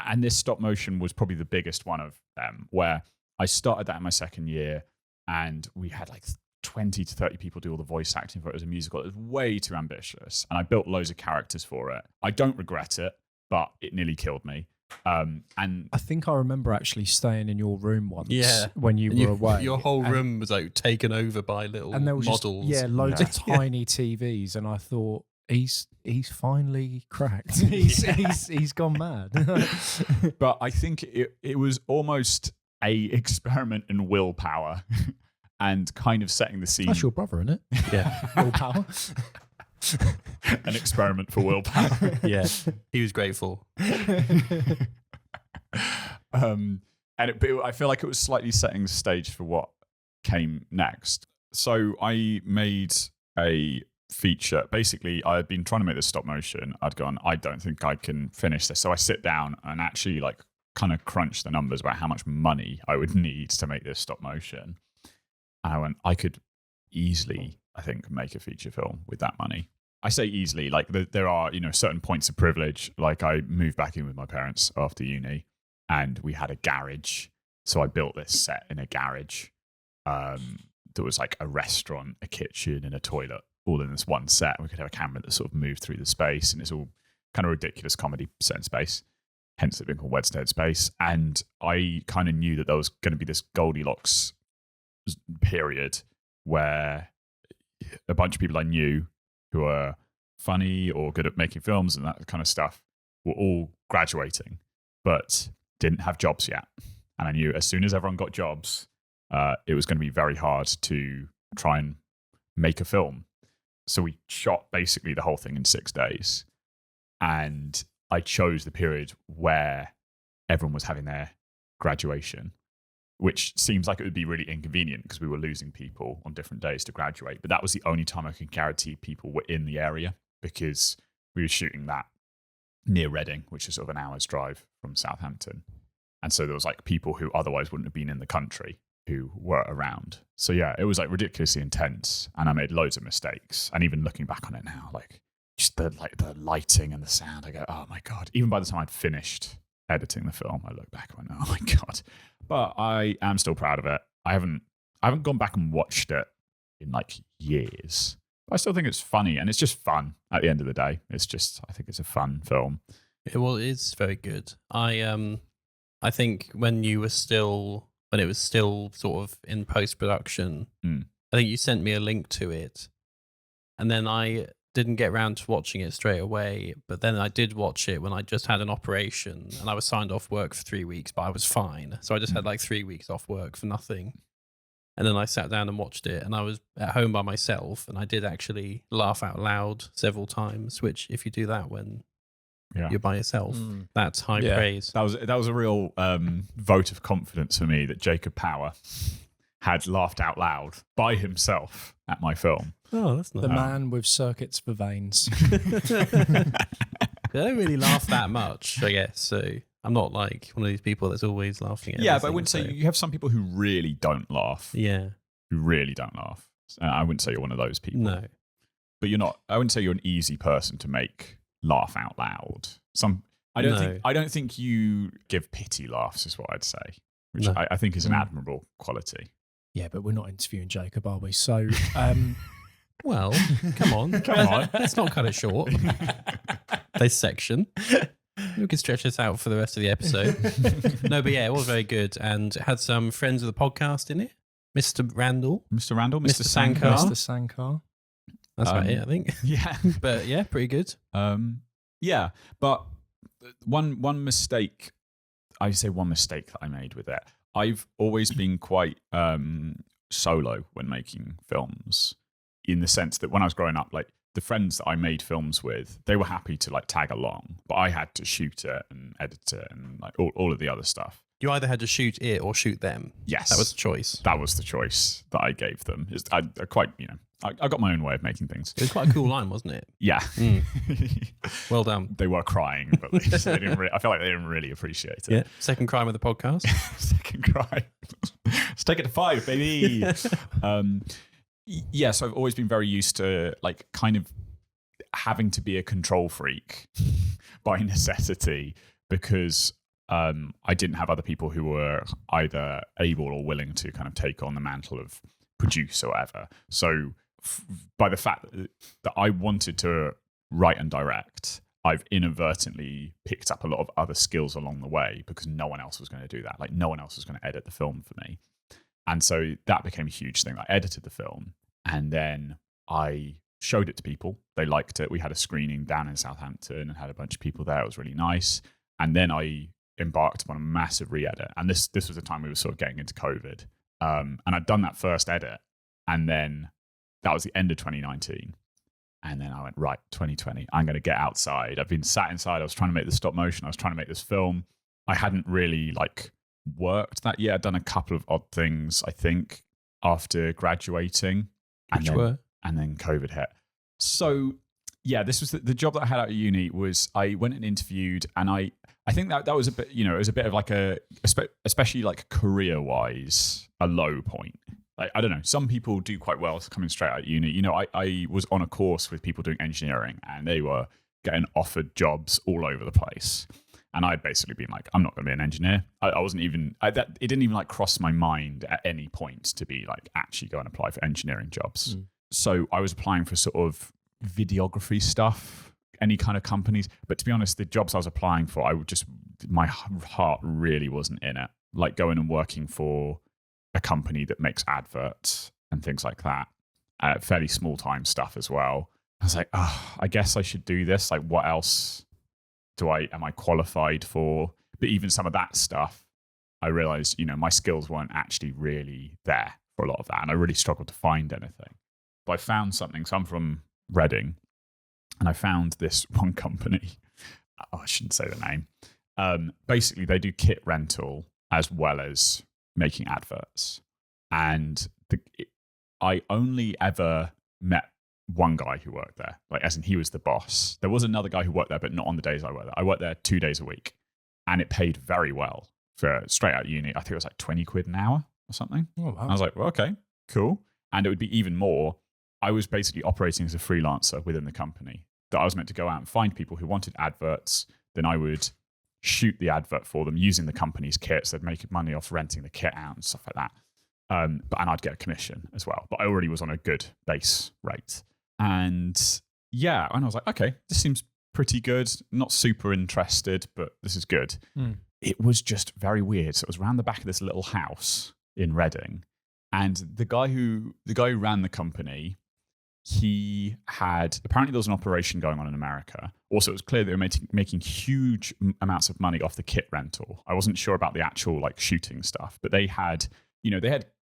and this stop motion was probably the biggest one of them, where I started that in my second year, and we had like 20 to 30 people do all the voice acting for it as a musical. It was way too ambitious, and I built loads of characters for it. I don't regret it, but it nearly killed me. And
I think I remember actually staying in your room once
Yeah.
when you were away.
Your whole room was like taken over by little
and there was
models.
loads of tiny TVs, and I thought he's finally cracked. he's gone mad.
But I think it was almost a experiment in willpower and kind of setting the scene.
That's your brother, isn't it?
Yeah.
Willpower.
An experiment for willpower.
Yeah. He was grateful.
I feel like it was slightly setting the stage for what came next. So I made a feature. Basically, I had been trying to make this stop motion. I'd gone, I don't think I can finish this. So I sit down and actually like kind of crunch the numbers about how much money I would need to make this stop motion. And I went, I could easily, I think, make a feature film with that money. I say easily, like there are, certain points of privilege. Like I moved back in with my parents after uni, and we had a garage. So I built this set in a garage. There was like a restaurant, a kitchen, and a toilet, all in this one set. We could have a camera that sort of moved through the space, and it's all kind of ridiculous comedy set in space. hence it being called Wednesday Headspace. And I kind of knew that there was going to be this Goldilocks period where a bunch of people I knew who were funny or good at making films and that kind of stuff were all graduating, but didn't have jobs yet. And I knew as soon as everyone got jobs, it was going to be very hard to try and make a film. So we shot basically the whole thing in 6 days. And I chose the period where everyone was having their graduation, which seems like it would be really inconvenient because we were losing people on different days to graduate. But that was the only time I could guarantee people were in the area, because we were shooting that near Reading, which is sort of an hour's drive from Southampton. And so there was like people who otherwise wouldn't have been in the country who were around. So yeah, it was like ridiculously intense, and I made loads of mistakes. And even looking back on it now, like just the lighting and the sound, I go, oh my God. Even by the time I'd finished editing the film, I look back and went, oh my God. But I am still proud of it. I haven't gone back and watched it in like years. But I still think it's funny, and it's just fun at the end of the day. I think it's a fun film.
Well, it is very good. I think when it was still sort of in post-production, I think you sent me a link to it, and then I didn't get around to watching it straight away, but then I did watch it when I just had an operation and I was signed off work for 3 weeks, but I was fine. So I just had like 3 weeks off work for nothing. And then I sat down and watched it, and I was at home by myself, and I did actually laugh out loud several times, which if you do that when you're by yourself, that's high praise.
That was a real vote of confidence for me that Jacob Power had laughed out loud by himself at my film.
Oh, that's nice.
The man with circuits for veins.
I don't really laugh that much, I guess. So I'm not like one of these people that's always laughing at
Yeah, but I
everything,
wouldn't say you have some people who really don't laugh.
Yeah.
Who really don't laugh. I wouldn't say you're one of those people.
No.
But you're not. I wouldn't say you're an easy person to make laugh out loud. I don't think you give pity laughs, is what I'd say, which I think is an admirable quality.
Yeah, but we're not interviewing Jacob, are we? So,
well, come on. Let's not cut it short. This section. We can stretch this out for the rest of the episode. No, but yeah, it was very good, and it had some friends of the podcast in it. Mr. Randall,
Mr.
Sankar.
Mr. Sankar.
That's about it, I think.
Yeah.
But yeah, pretty good.
Yeah, but one mistake, I say one mistake that I made with it. I've always been quite solo when making films, in the sense that when I was growing up, like the friends that I made films with, they were happy to like tag along, but I had to shoot it and edit it and like all of the other stuff.
You either had to shoot it or shoot them.
Yes.
That was the choice.
That was the choice that I gave them. I got my own way of making things.
It was quite a cool line, wasn't it?
Yeah.
Well done.
They were crying, but they didn't really, I feel like they didn't really appreciate it.
Yeah. Second crime of the podcast.
Second crime. Let's take it to 5, baby. So I've always been very used to like kind of having to be a control freak by necessity, because I didn't have other people who were either able or willing to kind of take on the mantle of produce or whatever. So by the fact that I wanted to write and direct, I've inadvertently picked up a lot of other skills along the way, because no one else was going to do that. Like no one else was going to edit the film for me. And so that became a huge thing. I edited the film and then I showed it to people. They liked it. We had a screening down in Southampton and had a bunch of people there. It was really nice. And then I embarked upon a massive re-edit. And this was the time we were sort of getting into COVID. And I'd done that first edit. And then that was the end of 2019. And then I went, right, 2020, I'm going to get outside. I've been sat inside. I was trying to make the stop motion. I was trying to make this film. I hadn't really like worked that yet. I'd done a couple of odd things, I think, after graduating. And then COVID hit. So yeah, this was the job that I had out of uni. Was I went and interviewed, and I think that was a bit, it was a bit of like especially like career wise, a low point. Like, I don't know, some people do quite well coming straight out of uni. I was on a course with people doing engineering, and they were getting offered jobs all over the place. And I'd basically been like, I'm not going to be an engineer. I wasn't even, it didn't even like cross my mind at any point to be like actually go and apply for engineering jobs. So I was applying for sort of videography stuff, any kind of companies. But to be honest, the jobs I was applying for, my heart really wasn't in it. Like going and working for a company that makes adverts and things like that, fairly small time stuff as well. I was like, I guess I should do this. Like, what else am I qualified for? But even some of that stuff, I realized, my skills weren't actually really there for a lot of that. And I really struggled to find anything. But I found something. So I'm from Reading, and I found this one company. I shouldn't say the name. Basically, they do kit rental as well as making adverts. And I only ever met one guy who worked there, like as in he was the boss. There was another guy who worked there, but not on the days I worked there. I worked there 2 days a week, and it paid very well for straight out uni. I think it was like 20 quid an hour or something.
Oh, wow.
I was like, well, okay, cool. And it would be even more. I was basically operating as a freelancer within the company, that I was meant to go out and find people who wanted adverts. Then I would shoot the advert for them using the company's kits. They'd make money off renting the kit out and stuff like that. And I'd get a commission as well. But I already was on a good base rate. And I was like, okay, this seems pretty good. Not super interested, but this is good. It was just very weird. So it was around the back of this little house in Reading. And the guy who ran the company, apparently there was an operation going on in America. Also, it was clear they were making huge amounts of money off the kit rental. I wasn't sure about the actual like shooting stuff, but they had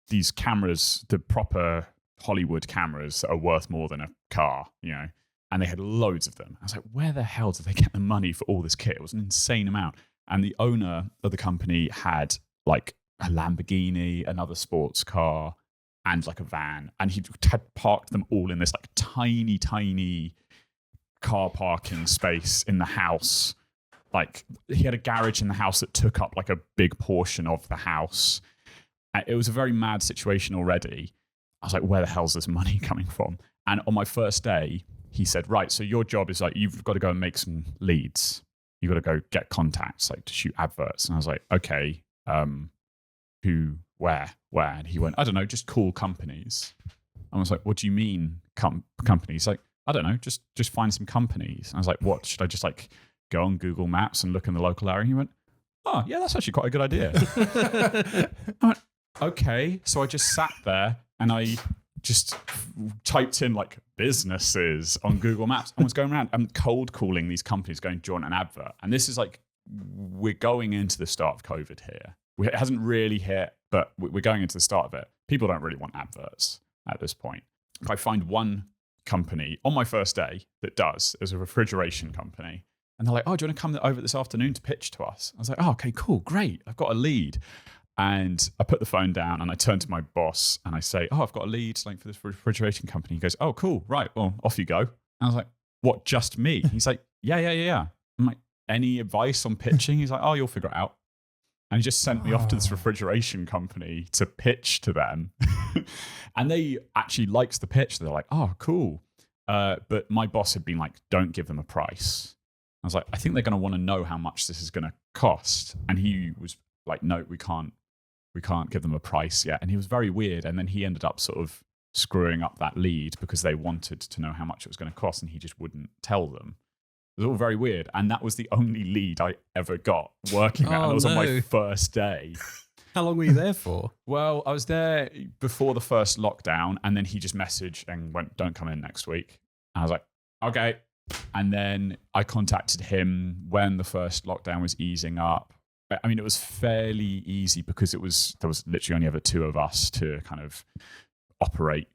these cameras, the proper Hollywood cameras that are worth more than a car, and they had loads of them. I was like, where the hell did they get the money for all this kit? It was an insane amount. And the owner of the company had like a Lamborghini, another sports car, and like a van. And he had parked them all in this like tiny, tiny car parking space in the house. Like he had a garage in the house that took up like a big portion of the house. It was a very mad situation already. I was like, where the hell's this money coming from? And on my first day, he said, right, so your job is like, you've got to go and make some leads. You've got to go get contacts, like to shoot adverts. And I was like, okay, who, where? And he went, I don't know, just call companies. I was like, what do you mean companies? Like, I don't know, just find some companies. And I was like, what, should I just like go on Google Maps and look in the local area? And he went, oh yeah, that's actually quite a good idea. I went, okay. So I just sat there and I just typed in like businesses on Google Maps and was going around and cold calling these companies going, do you want an advert? And this is like, we're going into the start of COVID here. It hasn't really hit, but we're going into the start of it. People don't really want adverts at this point. If I find one company on my first day that does, as a refrigeration company, and they're like, oh, do you want to come over this afternoon to pitch to us? I was like, oh, okay, cool, great. I've got a lead. And I put the phone down and I turn to my boss and I say, oh, I've got a lead like for this refrigeration company. He goes, oh, cool, right, well, off you go. And I was like, what, just me? He's like, yeah. I'm like, any advice on pitching? He's like, oh, you'll figure it out. And he just sent me off to this refrigeration company to pitch to them. And they actually liked the pitch. They're like, oh, cool. But my boss had been like, don't give them a price. I was like, I think they're going to want to know how much this is going to cost. And he was like, no, we can't give them a price yet. And he was very weird. And then he ended up sort of screwing up that lead because they wanted to know how much it was going to cost. And he just wouldn't tell them. It was all very weird. And that was the only lead I ever got working there. And it was on my first day.
How long were you there for?
Well, I was there before the first lockdown. And then he just messaged and went, don't come in next week. And I was like, okay. And then I contacted him when the first lockdown was easing up. I mean, it was fairly easy because there was literally only ever two of us to kind of operate,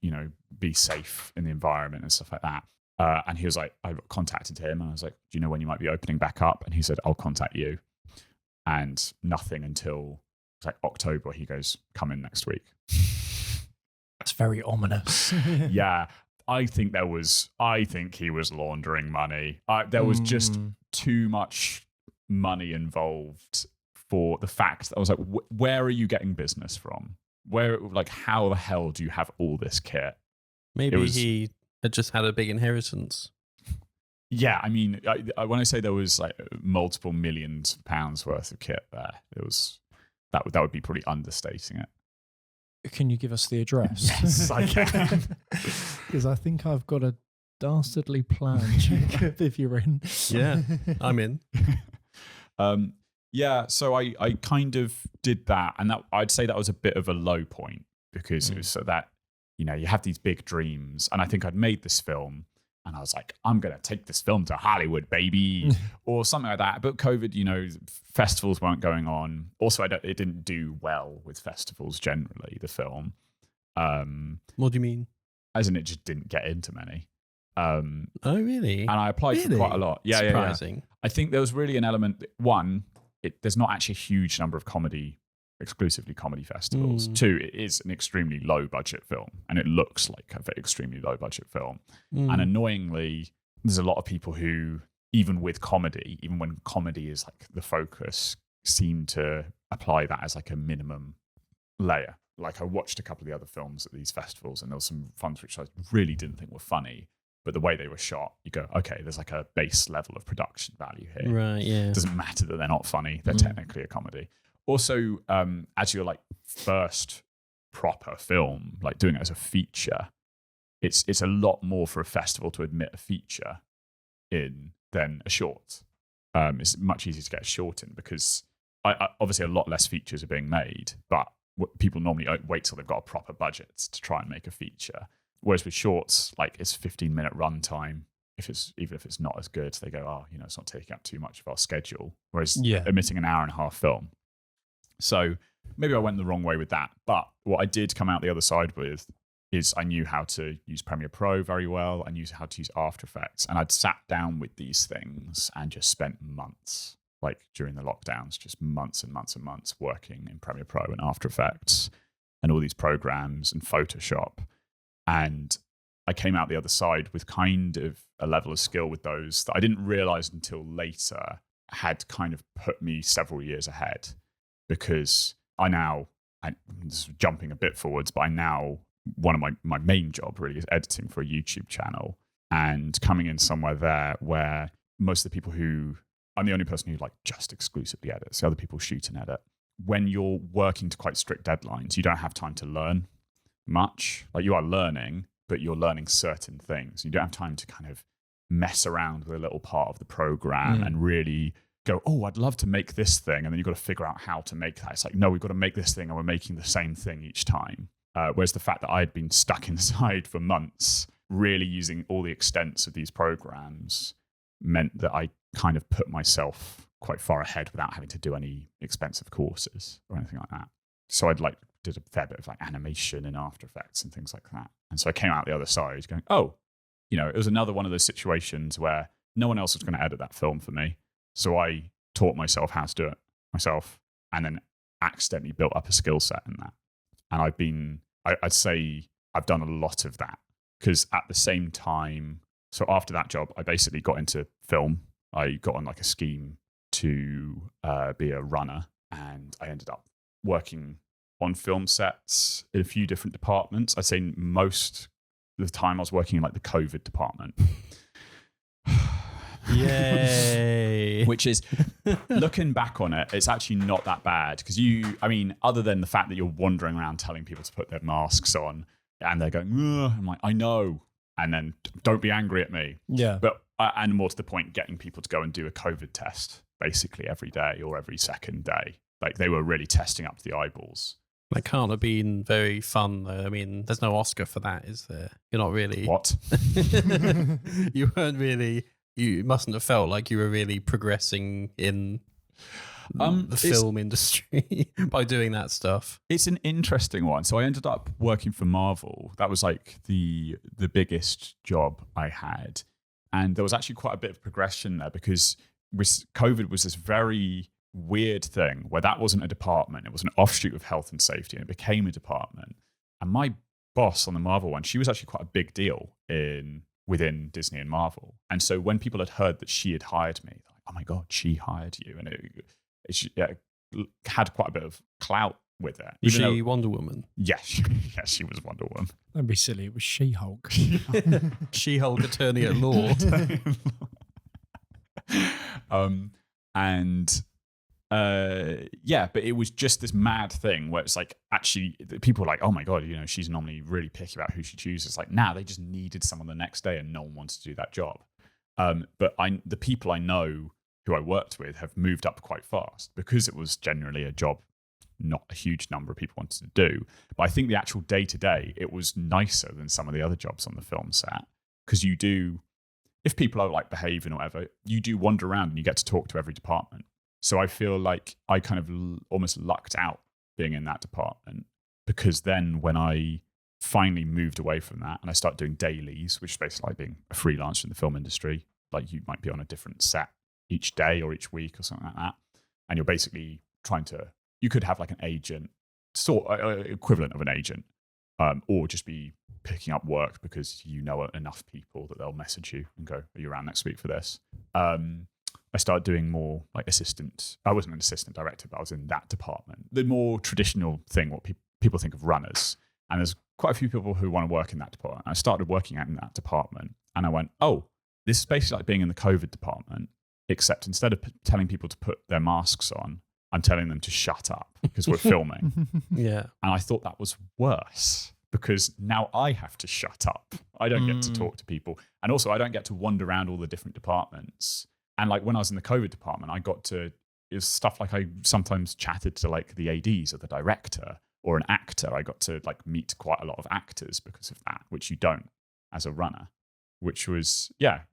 be safe in the environment and stuff like that. And he was like, I contacted him and I was like, do you know when you might be opening back up? And he said, I'll contact you. And nothing until like October, he goes, come in next week.
That's very ominous.
Yeah. I think he was laundering money. There was just too much money involved for the fact that I was like, where are you getting business from? How the hell do you have all this kit?
Maybe he had just had a big inheritance.
Yeah, I mean, when I say there was like multiple millions of pounds worth of kit there, that would be pretty understating it.
Can you give us the address?
Yes, I can.
Because I think I've got a dastardly plan, Jacob, if you're in.
Yeah, I'm in.
Yeah, so I kind of did that, and that I'd say that was a bit of a low point because it was so that, you know, you have these big dreams, and I think I'd made this film, and I was like, I'm gonna take this film to Hollywood, baby, or something like that. But COVID, you know, festivals weren't going on. Also, it didn't do well with festivals generally. The film,
What do you mean?
as in it just didn't get into many.
Oh, really?
And I applied for quite a lot. Yeah,
Surprising.
I think there was really an element. One, there's not actually a huge number of exclusively comedy festivals. Two, it is an extremely low budget film, and it looks like an extremely low budget film. And annoyingly, there's a lot of people who, even with comedy, even when comedy is like the focus, seem to apply that as like a minimum layer. Like I watched a couple of the other films at these festivals, and there was some ones which I really didn't think were funny. But the way they were shot, you go, okay, there's like a base level of production value here.
Right, yeah.
It doesn't matter that they're not funny. They're technically a comedy. Also, as your like first proper film, like doing it as a feature, it's a lot more for a festival to admit a feature in than a short. It's much easier to get a short in because obviously a lot less features are being made, but people normally wait till they've got a proper budget to try and make a feature. Whereas with shorts, like it's 15-minute runtime. Even if it's not as good, they go, oh, you know, it's not taking up too much of our schedule. Whereas emitting an hour and a half film. So maybe I went the wrong way with that. But what I did come out the other side with is I knew how to use Premiere Pro very well. I knew how to use After Effects. And I'd sat down with these things and just spent months, like during the lockdowns, just months and months and months working in Premiere Pro and After Effects and all these programs and Photoshop. And I came out the other side with kind of a level of skill with those that I didn't realize until later had kind of put me several years ahead, because I'm just jumping a bit forwards, but one of my main job really is editing for a YouTube channel, and coming in somewhere there where most of the people I'm the only person who like just exclusively edits. The other people shoot and edit. When you're working to quite strict deadlines, you don't have time to learn much. Like you are learning, but you're learning certain things. You don't have time to kind of mess around with a little part of the program and really go, oh, I'd love to make this thing. And then you've got to figure out how to make that. It's like, no, we've got to make this thing and we're making the same thing each time. Whereas the fact that I had been stuck inside for months, really using all the extents of these programs, meant that I kind of put myself quite far ahead without having to do any expensive courses or anything like that. So did a fair bit of like animation and After Effects and things like that. And so I came out the other side going, oh, you know, it was another one of those situations where no one else was going to edit that film for me. So I taught myself how to do it myself, and then accidentally built up a skill set in that. And I'd say I've done a lot of that, because at the same time, so after that job, I basically got into film. I got on like a scheme to be a runner, and I ended up working on film sets in a few different departments. I'd say most of the time I was working in like the COVID department.
Yay.
Which is, looking back on it, it's actually not that bad, because other than the fact that you're wandering around telling people to put their masks on and they're going, ugh, I'm like, I know. And then don't be angry at me.
Yeah.
But, and more to the point, getting people to go and do a COVID test basically every day or every second day. Like they were really testing up to the eyeballs.
That can't have been very fun, though. I mean, there's no Oscar for that, is there? You're not really.
What?
You weren't really. You mustn't have felt like you were really progressing in the film industry by doing that stuff.
It's an interesting one. So I ended up working for Marvel. That was like the biggest job I had. And there was actually quite a bit of progression there, because COVID was this very weird thing where that wasn't a department. It was an offshoot of health and safety, and it became a department. And my boss on the Marvel one, she was actually quite a big deal within Disney and Marvel. And so when people had heard that she had hired me, like, oh my God, she hired you. And it had quite a bit of clout with it.
Was she Wonder Woman?
Yes, she was Wonder Woman.
Don't be silly. It was She-Hulk.
She-Hulk attorney at law.
And yeah, but it was just this mad thing where it's like, actually, people were like, oh my God, she's normally really picky about who she chooses. Like, now they just needed someone the next day and no one wanted to do that job. But the people I know who I worked with have moved up quite fast because it was generally a job not a huge number of people wanted to do. But I think the actual day-to-day, it was nicer than some of the other jobs on the film set, because if people are like behaving or whatever, you do wander around and you get to talk to every department. So I feel like I kind of almost lucked out being in that department, because then when I finally moved away from that and I started doing dailies, which is basically like being a freelancer in the film industry, like you might be on a different set each day or each week or something like that. And you're basically you could have like an agent, equivalent of an agent, or just be picking up work because you know enough people that they'll message you and go, are you around next week for this? I started doing more like I wasn't an assistant director, but I was in that department. The more traditional thing, what people think of runners. And there's quite a few people who want to work in that department. I started working in that department and I went, oh, this is basically like being in the COVID department, except instead of telling people to put their masks on, I'm telling them to shut up because we're filming.
Yeah.
And I thought that was worse, because now I have to shut up. I don't get to talk to people. And also I don't get to wander around all the different departments. And like when I was in the COVID department, it was stuff like I sometimes chatted to like the ADs or the director or an actor. I got to like meet quite a lot of actors because of that, which you don't as a runner, which was,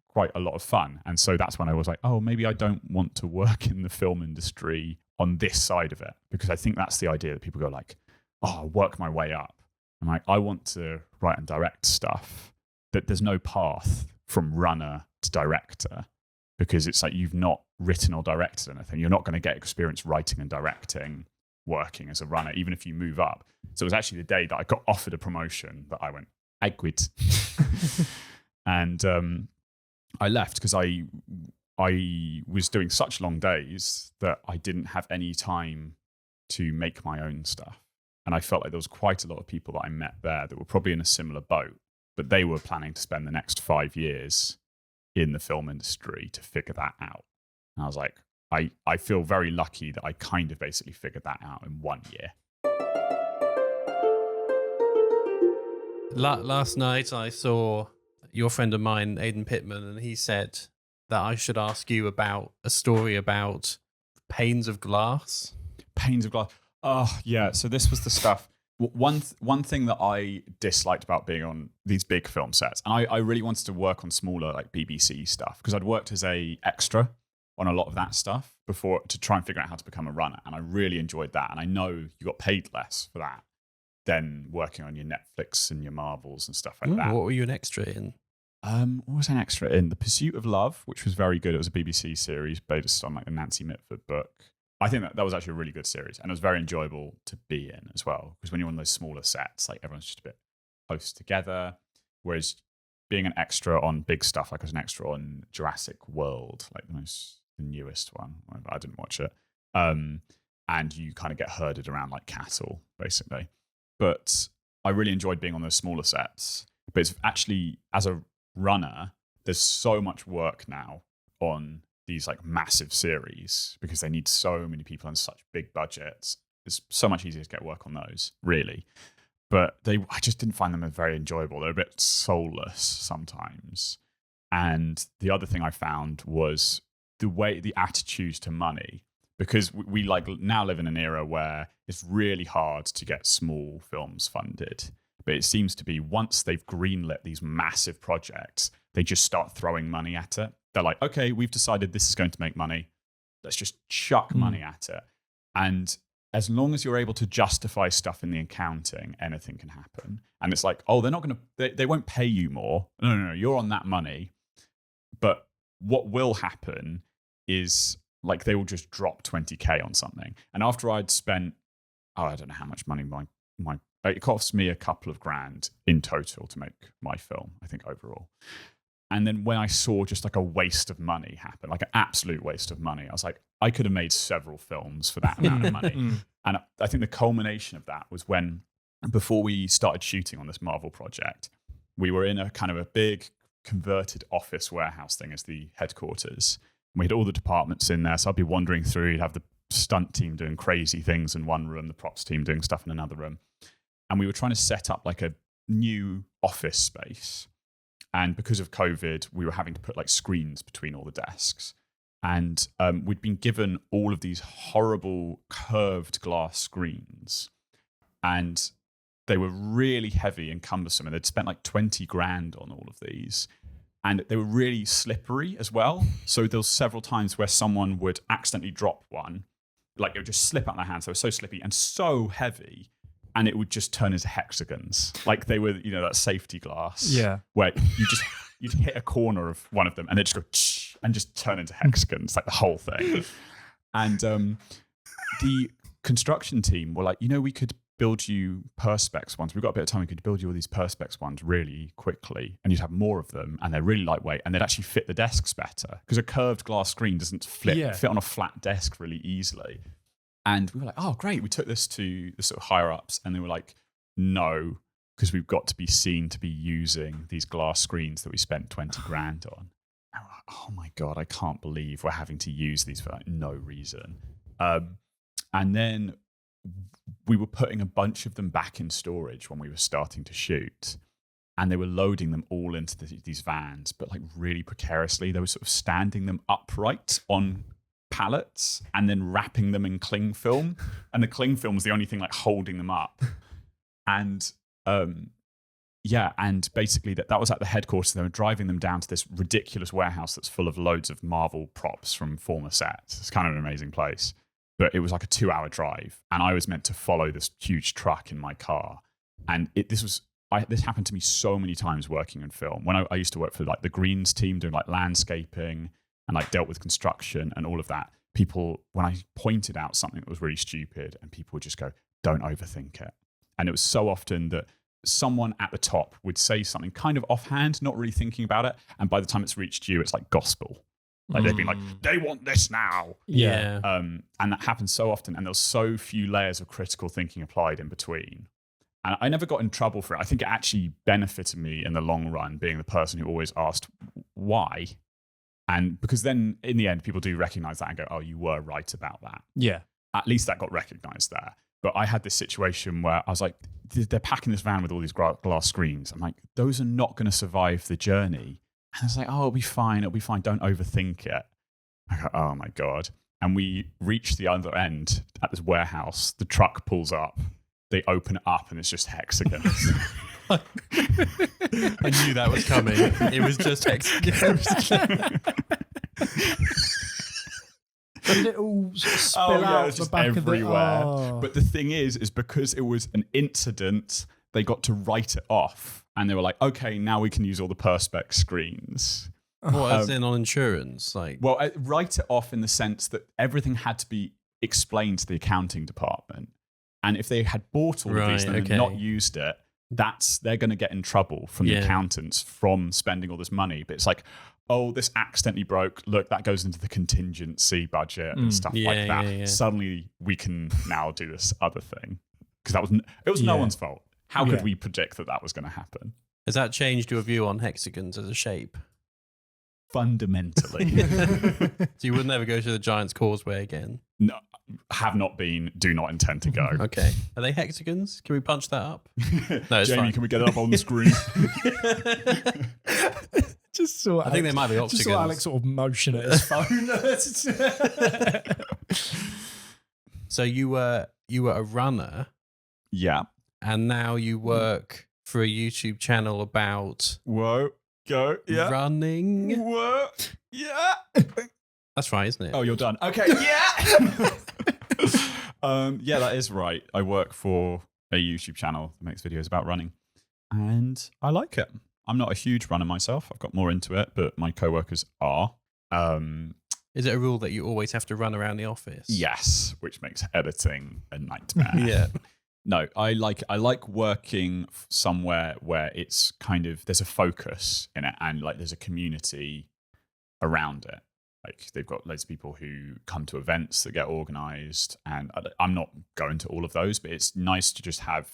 quite a lot of fun. And so that's when I was like, oh, maybe I don't want to work in the film industry on this side of it, because I think that's the idea that people go like, oh, I'll work my way up. I'm like, I want to write and direct stuff that there's no path from runner to director, because it's like you've not written or directed anything. You're not going to get experience writing and directing working as a runner, even if you move up. So it was actually the day that I got offered a promotion that I went, I quit. And I left because I was doing such long days that I didn't have any time to make my own stuff. And I felt like there was quite a lot of people that I met there that were probably in a similar boat, but they were planning to spend the next 5 years in the film industry to figure that out. And I was like, I feel very lucky that I kind of basically figured that out in 1 year.
Last night I saw your friend of mine, Aidan Pittman, and he said that I should ask you about a story about panes of glass.
Panes of glass. Oh, yeah. So this was the stuff. One thing that I disliked about being on these big film sets, and I really wanted to work on smaller like BBC stuff, because I'd worked as a extra on a lot of that stuff before to try and figure out how to become a runner. And I really enjoyed that. And I know you got paid less for that than working on your Netflix and your Marvels and stuff like that.
What were you an extra in?
What was an extra in? The Pursuit of Love, which was very good. It was a BBC series based on like a Nancy Mitford book. I think that was actually a really good series, and it was very enjoyable to be in as well, because when you're on those smaller sets, like everyone's just a bit close together, whereas being an extra on big stuff, like I was an extra on Jurassic World, like the newest one. I didn't watch it. And you kind of get herded around like cattle, basically. But I really enjoyed being on those smaller sets. But it's actually, as a runner, there's so much work now on these like massive series because they need so many people and such big budgets. It's so much easier to get work on those, really. But I just didn't find them very enjoyable. They're a bit soulless sometimes. And the other thing I found was the attitude to money, because we like now live in an era where it's really hard to get small films funded. But it seems to be once they've greenlit these massive projects, they just start throwing money at it. They're like, okay, we've decided this is going to make money. Let's just chuck money at it. And as long as you're able to justify stuff in the accounting, anything can happen. And it's like, oh, they're not going to, they won't pay you more. No, you're on that money. But what will happen is like they will just drop 20K on something. And after I'd spent, I don't know how much money it cost me a couple of grand in total to make my film, I think overall. And then when I saw just like a waste of money happen, like an absolute waste of money, I was like, I could have made several films for that amount of money. And I think the culmination of that was when, before we started shooting on this Marvel project, we were in a kind of a big converted office warehouse thing as the headquarters. And we had all the departments in there. So I'd be wandering through, you'd have the stunt team doing crazy things in one room, the props team doing stuff in another room. And we were trying to set up like a new office space. And because of COVID, we were having to put like screens between all the desks. And we'd been given all of these horrible curved glass screens. And they were really heavy and cumbersome. And they'd spent like 20 grand on all of these. And they were really slippery as well. So there was several times where someone would accidentally drop one. Like it would just slip out of their hands. They were so slippy and so heavy. And it would just turn into hexagons. Like they were, that safety glass.
Yeah.
Where you'd hit a corner of one of them and they'd just go and just turn into hexagons, like the whole thing. And the construction team were like, we could build you Perspex ones. We've got a bit of time. We could build you all these Perspex ones really quickly. And you'd have more of them. And they're really lightweight. And they'd actually fit the desks better. Because a curved glass screen doesn't fit on a flat desk really easily. And we were like, oh, great. We took this to the sort of higher ups and they were like, no, because we've got to be seen to be using these glass screens that we spent 20 grand on. And we're like, oh my God, I can't believe we're having to use these for like no reason. And then we were putting a bunch of them back in storage when we were starting to shoot. And they were loading them all into these vans, but like really precariously. They were sort of standing them upright on pallets and then wrapping them in cling film, and the cling film was the only thing like holding them up. And and basically that was at the headquarters. They were driving them down to this ridiculous warehouse that's full of loads of Marvel props from former sets. It's kind of an amazing place, but it was like a 2-hour drive, and I was meant to follow this huge truck in my car. And this happened to me so many times working in film. When I used to work for like the greens team doing like landscaping and like dealt with construction and all of that, people, when I pointed out something that was really stupid, and people would just go, don't overthink it. And it was so often that someone at the top would say something kind of offhand, not really thinking about it. And by the time it's reached you, it's like gospel. Like they've been like, they want this now.
Yeah.
And that happens so often. And there's so few layers of critical thinking applied in between. And I never got in trouble for it. I think it actually benefited me in the long run, being the person who always asked why. And because then in the end, people do recognize that and go, oh, you were right about that.
Yeah.
At least that got recognized there. But I had this situation where I was like, they're packing this van with all these glass screens. I'm like, those are not going to survive the journey. And it's like, oh, it'll be fine. Don't overthink it. I go, oh my God. And we reach the other end at this warehouse. The truck pulls up. They open it up and it's just hexagons.
I knew that was coming. It was just hexagons.
Did it all sort of spill out
it was
the
just
back
everywhere.
of the... Oh.
But the thing is because it was an incident, they got to write it off. And they were like, okay, now we can use all the Perspex screens.
What, as in on insurance?
Well, write it off in the sense that everything had to be explained to the accounting department. And if they had bought all of these and not used it, they're going to get in trouble from the accountants from spending all this money. But it's like, oh, this accidentally broke. Look, that goes into the contingency budget and stuff like that. Yeah. Suddenly we can now do this other thing. Because it was no one's fault. How could we predict that was going to happen?
Has that changed your view on hexagons as a shape?
Fundamentally.
So you would never go to the Giant's Causeway again?
No, have not been, do not intend to go.
Okay. Are they hexagons? Can we punch that up? No, it's
Jamie,
fine.
can we get it up on the screen?
Just saw
I think they might be octagons.
Just saw Alex sort of motion at his phone.
So you were a runner.
Yeah.
And now you work for a YouTube channel about running.
Whoa. Yeah.
That's right, isn't it?
Oh, you're done. Okay. Yeah. Yeah, that is right. I work for a YouTube channel that makes videos about running, and I like it. I'm not a huge runner myself. I've got more into it, but my coworkers are.
Is it a rule that you always have to run around the office?
Yes, which makes editing a nightmare.
Yeah.
No, I like working somewhere where it's kind of, there's a focus in it and like there's a community around it. Like they've got loads of people who come to events that get organized, and I'm not going to all of those, but it's nice to just have,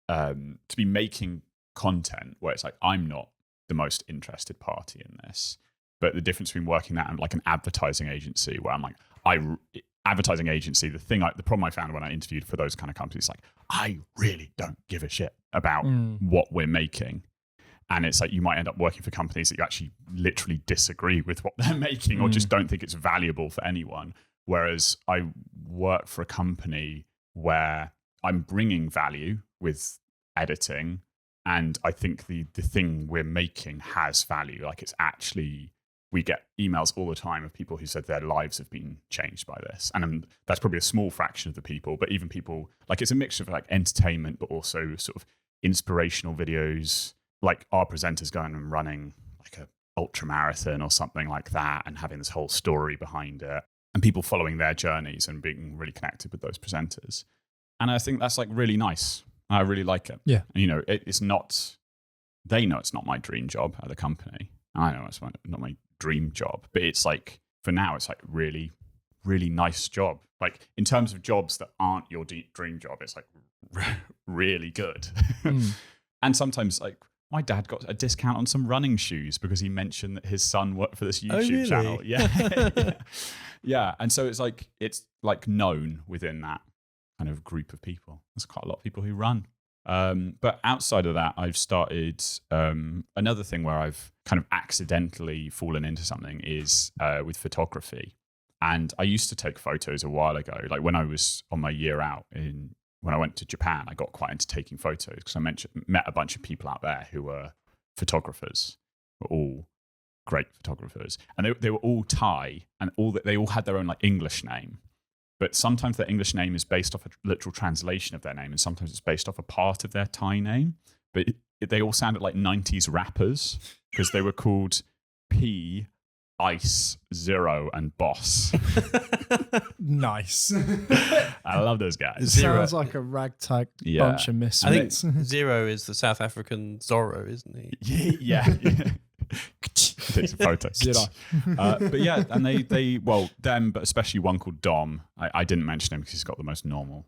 to be making content where it's like, I'm not the most interested party in this. But the difference between working that and like an advertising agency where I'm like, advertising agency, the problem I found when I interviewed for those kind of companies, like, I really don't give a shit about what we're making. And it's like you might end up working for companies that you actually literally disagree with what they're making or just don't think it's valuable for anyone. Whereas I work for a company where I'm bringing value with editing, and I think the thing we're making has value. Like, it's actually, we get emails all the time of people who said their lives have been changed by this. And that's probably a small fraction of the people, but even people, like, it's a mixture of like entertainment, but also sort of inspirational videos, like our presenters going and running like a ultra marathon or something like that and having this whole story behind it, and people following their journeys and being really connected with those presenters. And I think that's like really nice. I really like it.
Yeah.
And, you know, it's not, they know it's not my dream job at the company. I know it's not my dream job, but it's like, for now, it's like really, really nice job. Like, in terms of jobs that aren't your dream job, it's like really good. And sometimes, like, my dad got a discount on some running shoes because he mentioned that his son worked for this YouTube channel. Yeah. Yeah. And so it's like known within that kind of group of people. There's quite a lot of people who run. But outside of that, I've started another thing where I've kind of accidentally fallen into something is with photography. And I used to take photos a while ago. Like, when I was on my year out when I went to Japan, I got quite into taking photos because I met a bunch of people out there who were photographers, were all great photographers. And they were all Thai, and they all had their own like English name. But sometimes their English name is based off a literal translation of their name, and sometimes it's based off a part of their Thai name. But they all sounded like 90s rappers because they were called P, Ice, Zero, and Boss.
Nice.
I love those guys.
Sounds like a ragtag bunch of misfits.
I think Zero is the South African Zorro, isn't he?
Yeah. Takes a photo. But yeah, and they them, but especially one called Dom. I didn't mention him because he's got the most normal,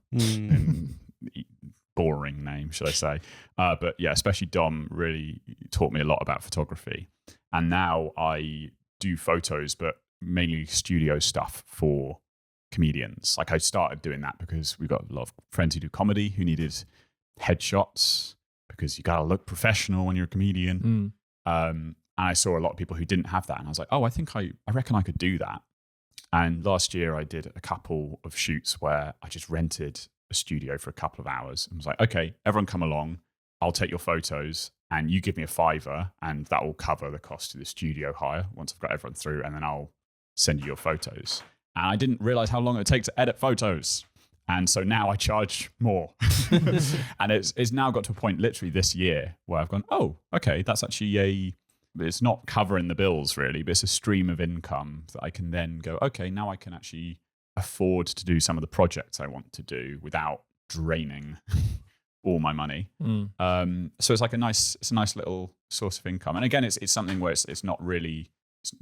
boring name, should I say? But yeah, especially Dom really taught me a lot about photography. And now I do photos, but mainly studio stuff for comedians. Like, I started doing that because we've got a lot of friends who do comedy who needed headshots because you got to look professional when you're a comedian. And I saw a lot of people who didn't have that. And I was like, oh, I reckon I could do that. And last year I did a couple of shoots where I just rented a studio for a couple of hours and was like, okay, everyone come along. I'll take your photos and you give me a $5 and that will cover the cost of the studio hire once I've got everyone through, and then I'll send you your photos. And I didn't realize how long it would take to edit photos. And so now I charge more. And it's now got to a point literally this year where I've gone, oh, okay, that's actually it's not covering the bills really, but it's a stream of income that I can then go, okay, now I can actually afford to do some of the projects I want to do without draining all my money. So it's like a nice little source of income. And again, it's something where it's not really,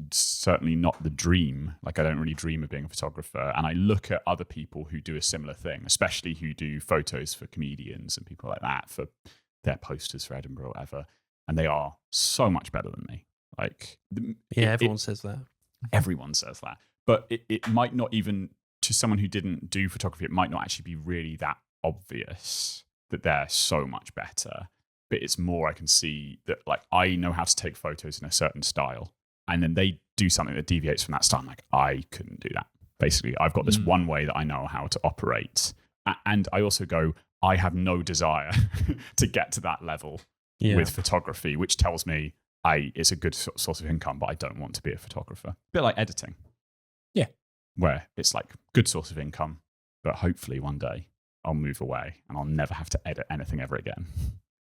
it's certainly not the dream. Like, I don't really dream of being a photographer. And I look at other people who do a similar thing, especially who do photos for comedians and people like that, for their posters for Edinburgh or whatever. And they are so much better than me. Like,
everyone says that.
Everyone says that. But it might not even, to someone who didn't do photography, it might not actually be really that obvious that they're so much better. But it's more, I can see that, like, I know how to take photos in a certain style. And then they do something that deviates from that style. I'm like, I couldn't do that. Basically, I've got this one way that I know how to operate. And I also go, I have no desire to get to that level with photography, which tells me it's a good source of income, but I don't want to be a photographer. A bit like editing.
Yeah.
Where it's like good source of income, but hopefully one day I'll move away and I'll never have to edit anything ever again.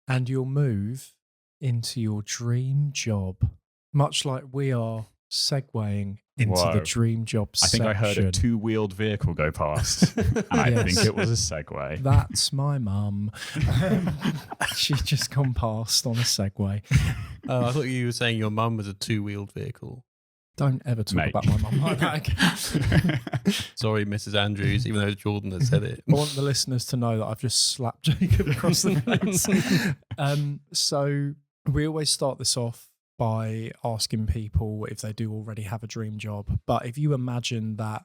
And you'll move into your dream job, much like we are segueing into the dream job section.
I think I heard a 2-wheeled vehicle go past, and I think it was a Segway.
That's my mum. She's just gone past on a Segway.
Oh, I thought you were saying your mum was a 2-wheeled vehicle.
Don't ever talk about my mum like that again.
Sorry, Mrs. Andrews, even though Jordan had said it.
I want the listeners to know that I've just slapped Jacob across the face. So we always start this off by asking people if they do already have a dream job. But if you imagine that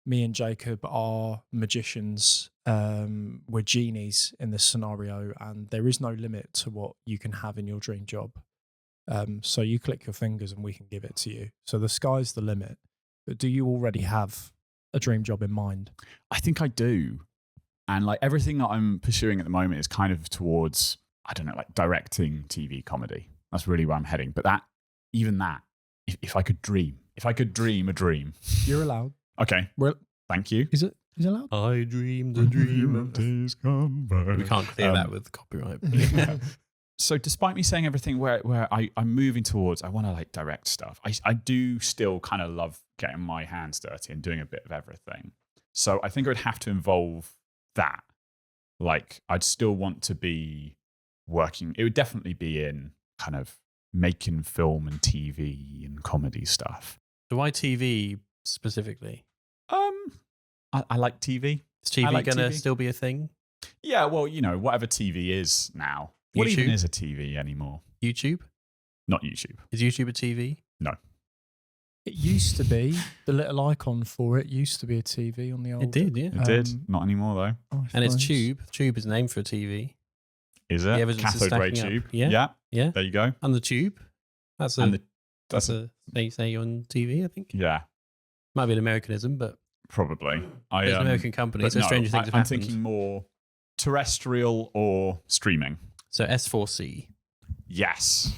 me and Jacob are magicians. We're genies in this scenario, and there is no limit to what you can have in your dream job. So you click your fingers and we can give it to you. So the sky's the limit. But do you already have a dream job in mind?
I think I do. And like everything that I'm pursuing at the moment is kind of towards, I don't know, like directing TV comedy. That's really where I'm heading. But even that, if I could dream a dream.
You're allowed.
Okay.
Well,
thank you.
is it allowed?
I dreamed a dream of
days gone by.
We can't clear that with copyright.
So despite me saying everything where I'm moving towards, I want to like direct stuff. I do still kind of love getting my hands dirty and doing a bit of everything. So I think it would have to involve that. Like I'd still want to be working. It would definitely be in kind of making film and TV and comedy stuff.
So why TV specifically?
I like TV.
Is TV
like
going to
TV.
still be a thing?
Yeah, well, whatever TV is now. What
YouTube?
even is a TV anymore?
YouTube?
Not YouTube.
Is YouTube a TV?
No.
It used to be. The little icon for it used to be a TV on the old.
It did, yeah.
It did. Not anymore though.
And it's
iPhones.
Tube. Tube is named for a TV.
Is
The
it?
evidence is
Cathode ray
stacking up.
tube.
Yeah. Yeah.
There you go.
And the Tube. That's a,
And the,
that's a they say on TV, I think.
yeah,
Might be an Americanism, but
probably.
it's an American company,
but
so
no,
stranger things have
I'm
happened.
thinking more terrestrial or streaming.
So S4C.
Yes.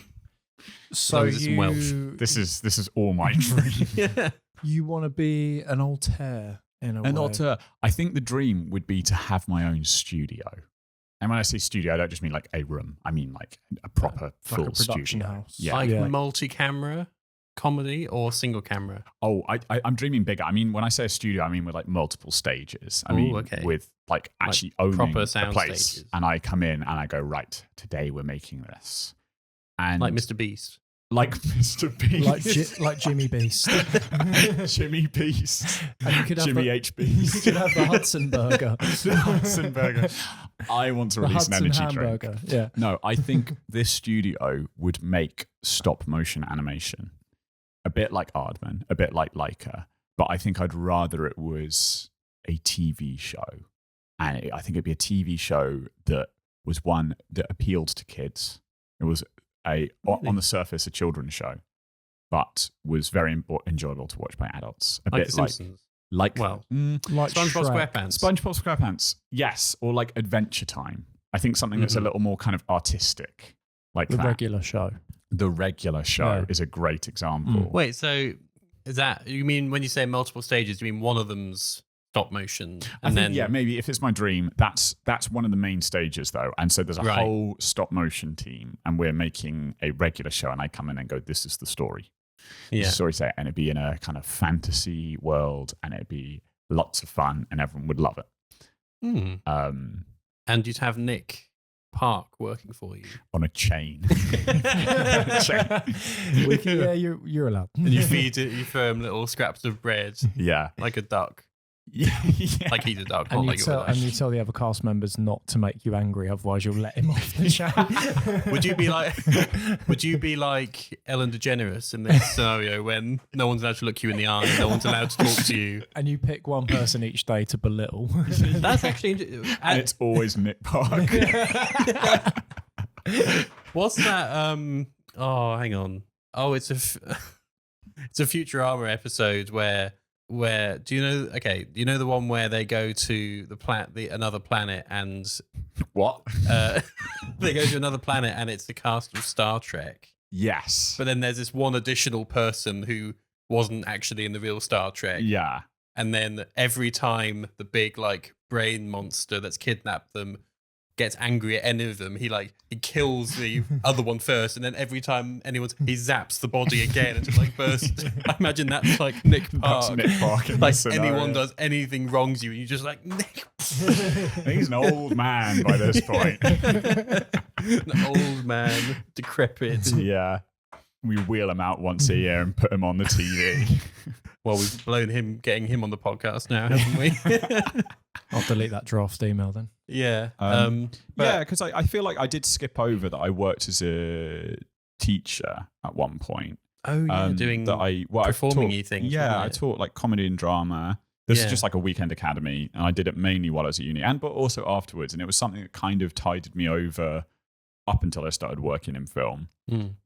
So
long as it's in Welsh.
This is all my dream.
Yeah.
You want to be an alter in a
And
way.
not I think the dream would be to have my own studio. And when I say studio, I don't just mean like a room. I mean like a proper full
like a production
studio.
house.
Yeah.
Like
Yeah.
multi-camera comedy or single camera?
Oh, I'm dreaming bigger. I mean, when I say a studio, I mean with like multiple stages. I
Ooh,
mean,
okay.
with like actually owning
proper
the
sound
place.
stages.
And I come in and I go, right, today we're making this. And
Like Mr. Beast.
Like Mr. Beast.
like Jimmy Beast.
Jimmy Beast.
And you could have
Jimmy
the,
H. Beast.
You could have the Hudson burger.
The Hudson burger. I want to
The
release an
Hudson
energy drink.
hamburger. Yeah.
No, I think this studio would make stop motion animation. A bit like Aardman, a bit like Leica. But I think I'd rather it was a TV show. And I think it'd be a TV show that was one that appealed to kids. It was on the surface, a children's show, but was very enjoyable to watch by adults. A
Like
bit
The Simpsons.
like
Well,
Like
SpongeBob
Shrek.
SquarePants.
SpongeBob SquarePants, yes, or like Adventure Time. I think something that's a
Mhm.
little more kind of artistic, like
The
that.
regular show.
The regular show
Yeah.
is a great example.
Wait, so is that, you mean when you say multiple stages, you mean one of them's stop motion?
I
And
think,
then,
yeah, maybe if it's my dream, that's one of the main stages though. And so there's a
Right.
whole stop motion team, and we're making a regular show, and I come in and go, "This is the story." This is
yeah.
the story set, and it'd be in a kind of fantasy world, and it'd be lots of fun, and everyone would love it.
Hmm. And you'd have Nick Park working for you.
On a chain.
Yeah, you're allowed.
And you throw him little scraps of bread
Yeah.
like a duck.
Yeah.
Like he's a duck,
And
not
you,
like
tell,
you're a
and
duck.
you tell the other cast members not to make you angry, otherwise you'll let him off the show.
Would you be like Ellen DeGeneres in this scenario when no one's allowed to look you in the eye, no one's allowed to talk to you?
And you pick one person each day to belittle.
That's actually
And it's always Nick Park.
what's that? Oh, hang on. Oh, it's a Futurama episode where do you know? Okay, do you know the one where they go to another planet and
What?
they go to another planet and it's the cast of Star Trek.
Yes.
But then there's this one additional person who wasn't actually in the real Star Trek.
Yeah.
And then every time the big like brain monster that's kidnapped them gets angry at any of them, he kills the other one first, and then every time he zaps the body again and just like bursts. I imagine that's like Nick Park.
That's Nick Park in
Like
this scenario.
anyone does anything wrong to you, and you just like Nick.
He's an old man by this point.
An old man, decrepit.
Yeah. We wheel him out once a year and put him on the TV.
Well, we've getting him on the podcast now, haven't we?
I'll delete that draft email then.
Yeah.
But
But
yeah, because I feel like I did skip over that I worked as a teacher at one point.
doing
that I
performing-y
taught,
things,
Yeah,
wasn't
I
it?
taught like comedy and drama. This is just like a weekend academy, and I did it mainly while I was at uni, but also afterwards. And it was something that kind of tided me over up until I started working in film.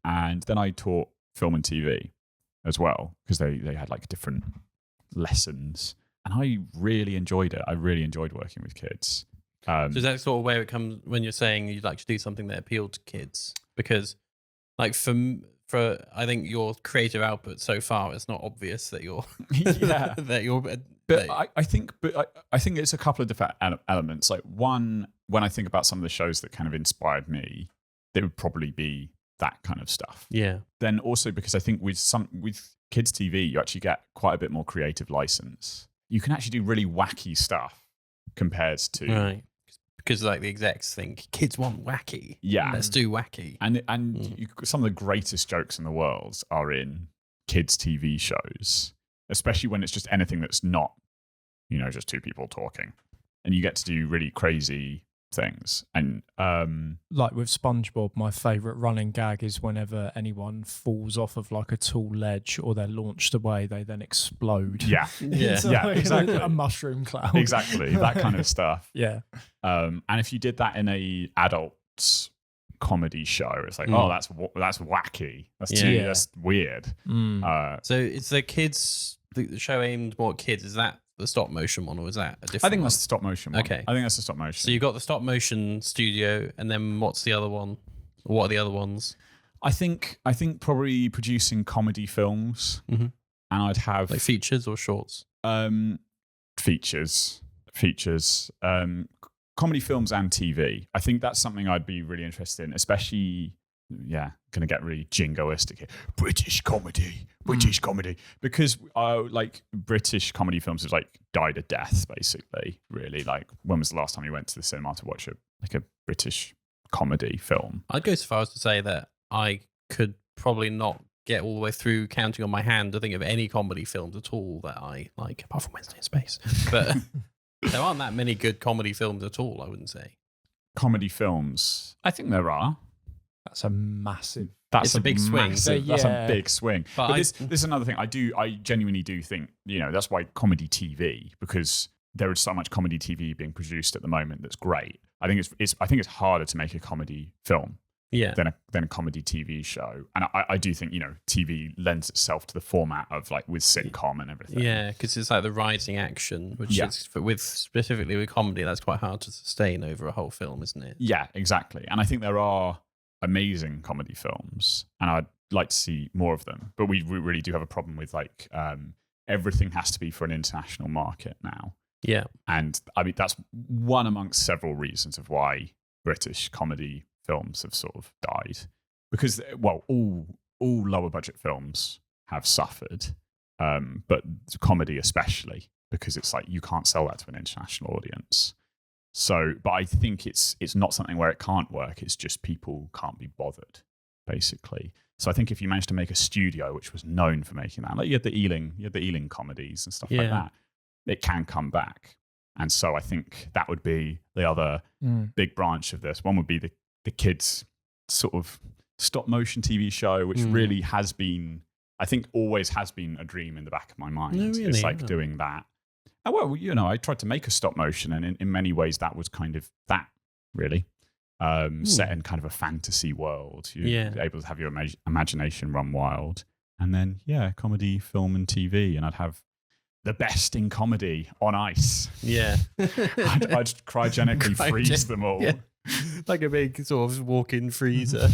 And then I taught film and TV as well, because they had like different lessons. And I really enjoyed it. I really enjoyed working with kids.
So is that sort of where it comes when you're saying you'd like to do something that appealed to kids? Because like for I think your creative output so far, it's not obvious that you're that you're.
But I think it's a couple of different elements. Like one, when I think about some of the shows that kind of inspired me, they would probably be that kind of stuff.
Yeah.
Then also because I think with kids TV, you actually get quite a bit more creative license. You can actually do really wacky stuff compared to
right. Because like the execs think kids want wacky.
Yeah.
Let's do wacky.
And some of the greatest jokes in the world are in kids TV shows, especially when it's just anything that's not, just two people talking. And you get to do really crazy things. And
like with SpongeBob, my favourite running gag is whenever anyone falls off of like a tall ledge or they're launched away, they then explode.
Yeah.
It's
Yeah,
like
exactly.
a mushroom cloud.
Exactly. That kind of stuff.
Yeah.
And if you did that in a adult comedy show, it's like, oh, that's wacky. That's weird.
So it's the show aimed more at kids. Is that the stop motion one, or is that a different
I think
one?
that's the stop motion one.
Okay.
I think that's the stop motion.
So you've got the stop motion studio, and then what's the other one? What are the other ones?
I think probably producing comedy films, and I'd have
Like features or shorts?
Features, comedy films and TV. I think that's something I'd be really interested in, especially, going to get really jingoistic here. British comedy, because like British comedy films have like died a death, basically, really. Like, when was the last time you went to the cinema to watch a British comedy film?
I'd go so far as to say that I could probably not get all the way through counting on my hand to think of any comedy films at all that I like, apart from Wednesday in Space. But there aren't that many good comedy films at all, I wouldn't say.
Comedy films, I think there are.
That's a massive.
It's a big swing.
That's a big swing. But this is another thing. I genuinely do think, that's why comedy TV, because there is so much comedy TV being produced at the moment that's great. I think it's harder to make a comedy film than a comedy TV show. And I do think, TV lends itself to the format of like with sitcom and everything.
Yeah, because it's like the rising action, which is specifically with comedy, that's quite hard to sustain over a whole film, isn't it?
Yeah, exactly. And I think there are amazing comedy films, and I'd like to see more of them. But we really do have a problem with like everything has to be for an international market now.
Yeah.
And I mean, that's one amongst several reasons of why British comedy films have sort of died. Because, all lower budget films have suffered, but comedy especially, because it's like you can't sell that to an international audience. So, but I think it's not something where it can't work. It's just people can't be bothered, basically. So I think if you managed to make a studio which was known for making that, like you had the Ealing comedies and stuff like that, it can come back. And so I think that would be the other big branch of this. One would be the kids' sort of stop motion TV show, which really has been, I think, always has been a dream in the back of my mind.
No, really?
It's like doing that. Well, I tried to make a stop motion, and in many ways that was kind of that, really. Set in kind of a fantasy world. You're able to have your imagination run wild. And then, comedy, film, and TV. And I'd have the best in comedy on ice.
Yeah.
I'd cryogenically freeze them all.
Yeah. Like a big sort of walk-in freezer.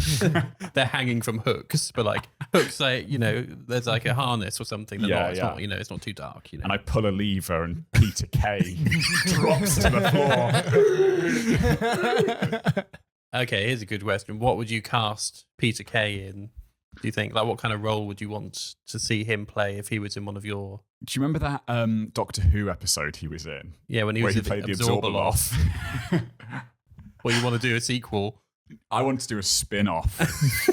They're hanging from hooks, but like hooks, like, there's like a harness or something. It's not, it's not too dark.
And I pull a lever and Peter Kay drops to the floor.
Okay, here's a good question. What would you cast Peter Kay in? Do you think, like, what kind of role would you want to see him play if he was in one of your?
Do you remember that Doctor Who episode he was in?
Yeah, when he
played the Absorbaloff.
Well, you want to do a sequel?
I want to do a spin-off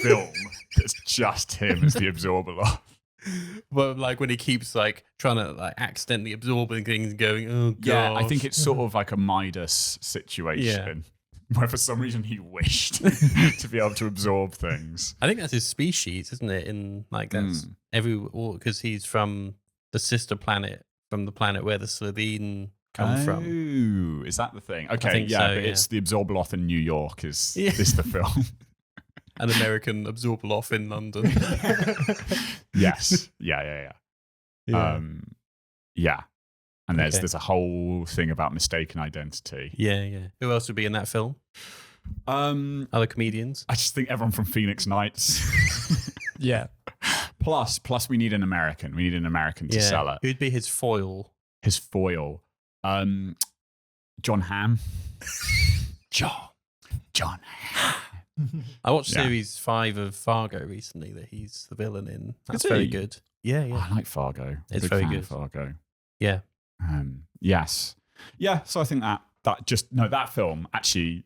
film that's just him as the Absorbaloff.
Well, like when he keeps like trying to like accidentally absorbing things and going, oh god.
Yeah, I think it's sort of like a Midas situation. Where for some reason he wished to be able to absorb things.
I think that's his species, isn't it? In like that's because he's from the sister planet from the planet where the Slovene come from.
Oh, is that the thing? Okay,
think
yeah,
so,
but
yeah.
it's the Absorbaloth in New York is
Yeah.
the film.
An American Absorbaloff in London.
Yes. Yeah. Yeah. And
Okay.
there's a whole thing about mistaken identity.
Yeah. Who else would be in that film? Other comedians?
I just think everyone from Phoenix Nights.
Yeah.
Plus we need an American. We need an American to sell it.
Who'd be his foil?
His foil. John Hamm. John Hamm.
I watched
Yeah.
series 5 of Fargo recently that he's the villain in. That's
Is
very
he?
good. Yeah.
I like Fargo.
It's
Big
very
fan
good.
of Fargo.
Yeah.
Yes. Yeah, so I think that film actually,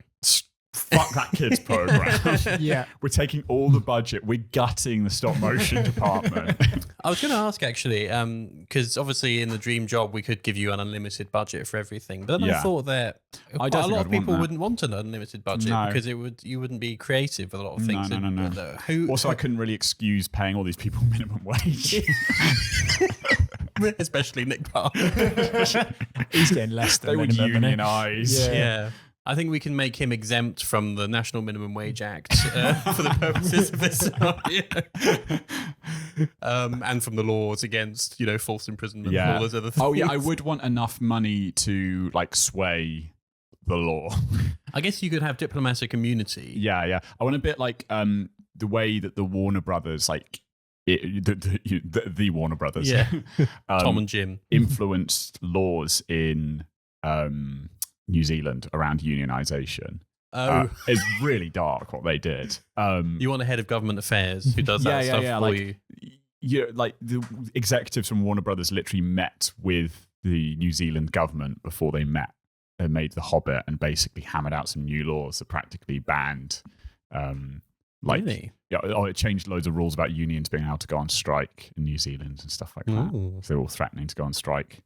fuck that kids program.
Yeah.
We're taking all the budget. We're gutting the stop motion department.
I was going to ask actually, because obviously in the dream job we could give you an unlimited budget for everything, but then I
Yeah.
thought that
I
quite
don't
a
think
lot
I'd
of
want
people
that.
wouldn't want an unlimited budget
No.
because you wouldn't be creative with a lot of things.
No.
Who,
Also, I couldn't really excuse paying all these people minimum wage.
especially Nick Park.
He's getting less than
They would
minimum, isn't he?
unionise.
Yeah. I think we can make him exempt from the National Minimum Wage Act for the purposes of this and from the laws against, false imprisonment and all those other things.
Oh yeah, I would want enough money to sway the law.
I guess you could have diplomatic immunity.
Yeah. I want a bit like the way that the Warner Brothers, the Warner Brothers,
Yeah. Tom and Jim.
influenced laws in New Zealand around unionisation. It's really dark what they did.
You want a head of government affairs who does that stuff for you.
The executives from Warner Brothers literally met with the New Zealand government before they met and made The Hobbit and basically hammered out some new laws that practically banned
Really?
it changed loads of rules about unions being able to go on strike in New Zealand and stuff like that.
Ooh.
So they're all threatening to go on strike.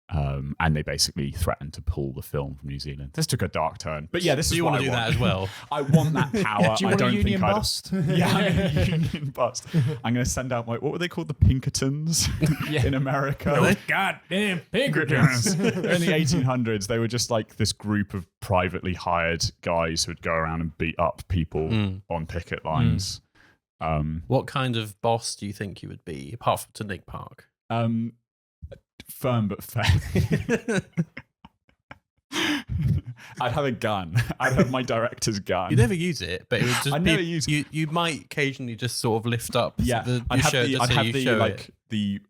And they basically threatened to pull the film from New Zealand. This took a dark turn. But yeah, this
So
is
you
what
want to
I
do that as well?
I want that power.
Do you
I
want
don't
a union
think I'd-
bust?
Yeah, I'm gonna union bust. I'm going to send out what were they called? The Pinkertons in America.
Goddamn
Pinkertons. In the 1800s, they were just like this group of privately hired guys who would go around and beat up people on picket lines.
What kind of boss do you think you would be, apart from to Nick Park?
Firm but fair. I'd have a gun. I'd have my director's gun.
You never use it, but it would just
I
be,
never use it.
You might occasionally just sort of lift up
Yeah,
your
I'd have
shirt
the,
just
I'd
so
have
you
the
show
like
it.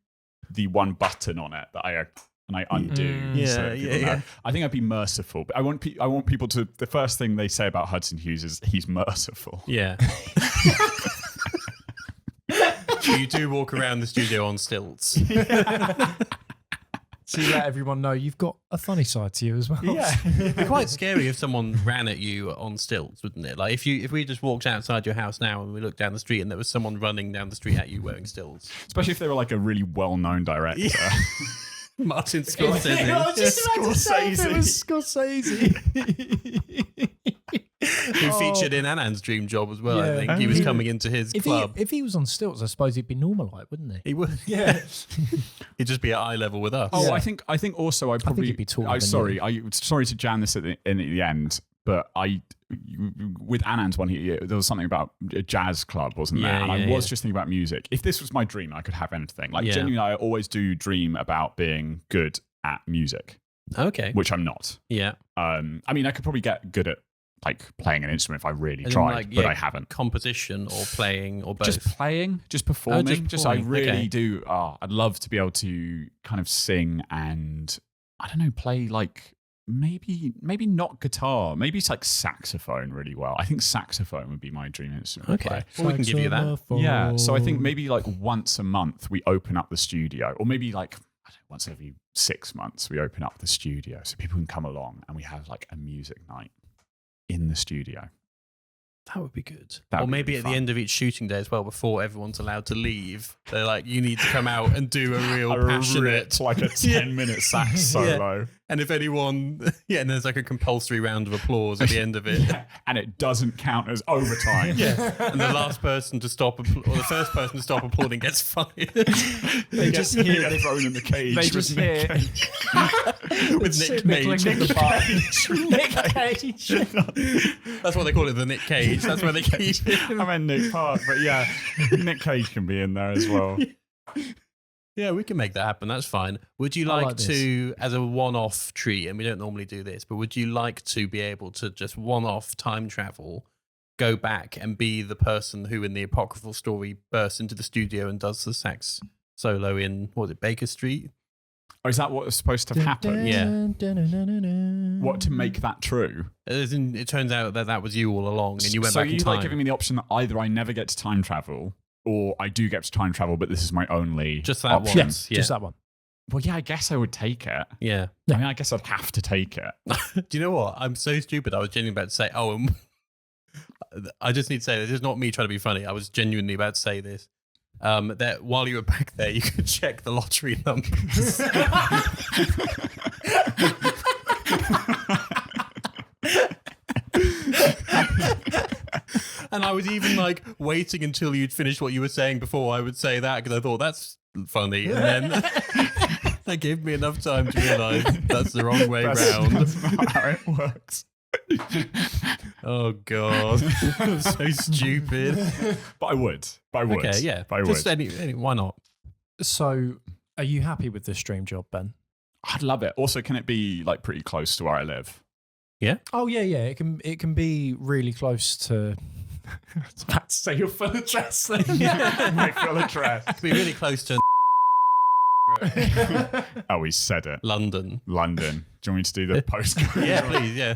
the one button on it that I undo.
Yeah,
so that people
yeah.
know. I think I'd be merciful, but I want people to. The first thing they say about Hudson Hughes is he's merciful.
Yeah. You do walk around the studio on stilts.
So you let everyone know you've got a funny side to you as well.
Yeah.
It'd be quite scary if someone ran at you on stilts, wouldn't it? Like if we just walked outside your house now and we looked down the street and there was someone running down the street at you wearing stilts.
Especially if they were like a really well-known director.
Martin
I
Scorsese.
was just about to say if it was Scorsese.
Who featured in Anand's dream job as well, I
Yeah.
think. He was coming into his club.
If he was on stilts, I suppose he'd be normal, like, wouldn't he?
He would.
Yeah.
He'd just be at eye level with us.
Oh,
Yeah.
I think also I probably.
he'd be taller than
sorry,
you.
sorry to jam this at the end, but with Anand's one, there was something about a jazz club, wasn't there?
Yeah,
And I
yeah,
was
yeah.
just thinking about music. If this was my dream, I could have anything. Like
Yeah.
genuinely, I always do dream about being good at music,
Okay.
which I'm not.
Yeah.
I mean, I could probably get good at like playing an instrument if I really
As in,
tried,
like,
but
yeah,
I haven't.
Composition or playing or both.
Just playing, just performing.
just
I
performing,
really
okay.
do. I'd love to be able to kind of sing and I don't know, play like maybe not guitar, maybe it's like saxophone really well. I think saxophone would be my dream instrument. to
Okay.
play.
Well, we can give you that.
Yeah. So I think maybe like once a month we open up the studio, or maybe like I don't know, once every 6 months we open up the studio so people can come along and we have like a music night in the studio.
That would be good.
That
Or
would be
maybe
really
at the
fun.
end of each shooting day as well, before everyone's allowed to leave, they're like, you need to come out and do a real passionate.
like a 10-minute sax solo.
And if anyone, and there's like a compulsory round of applause at the end of it.
And it doesn't count as overtime.
And the last person to stop, or the first person to stop applauding gets fired.
They just hear
Get thrown in the cage.
They
with
just
Nick
hear
Cage.
With Nick Cage.
Nick Cage.
That's what they call it, the Nick Cage. That's where they keep it.
I meant Nick Park, but yeah, Nick Cage can be in there as well.
Yeah, we can make that happen. That's fine. Would you
I
like
like
to, as a one-off treat, and we don't normally do this, but would you like to be able to just one-off time travel, go back and be the person who in the apocryphal story bursts into the studio and does the sax solo in, what was it, Baker Street?
Oh, is that what was supposed to have happened?
Yeah.
What, to make that true?
As in, it turns out that that was you all along and you went
so
back in
you
time.
like giving me the option that either I never get to time travel or I do get to time travel, but this is my only
Just that
option.
once. Yeah.
Just that one.
Well, yeah, I guess I would take it.
Yeah.
I mean, I guess I'd have to take it.
Do you know what? I'm so stupid. I was genuinely about to say, I just need to say this is not me trying to be funny. I was genuinely about to say this. That while you were back there, you could check the lottery numbers. And I was even like waiting until you'd finished what you were saying before I would say that, because I thought that's funny. And then that gave me enough time to realise that's the wrong way round.
That's not how it works.
Oh God, so stupid.
But I would.
Okay, yeah.
But I
Just
would.
why not?
So, are you happy with this dream job, Ben?
I'd love it. Also, can it be like pretty close to where I live?
Oh yeah. It can be really close to. I was about to say your full address. Then.
My full address.
Be really close to
Oh, we said it.
London.
London. Do you want me to do the postcode?
Yeah, please, yeah.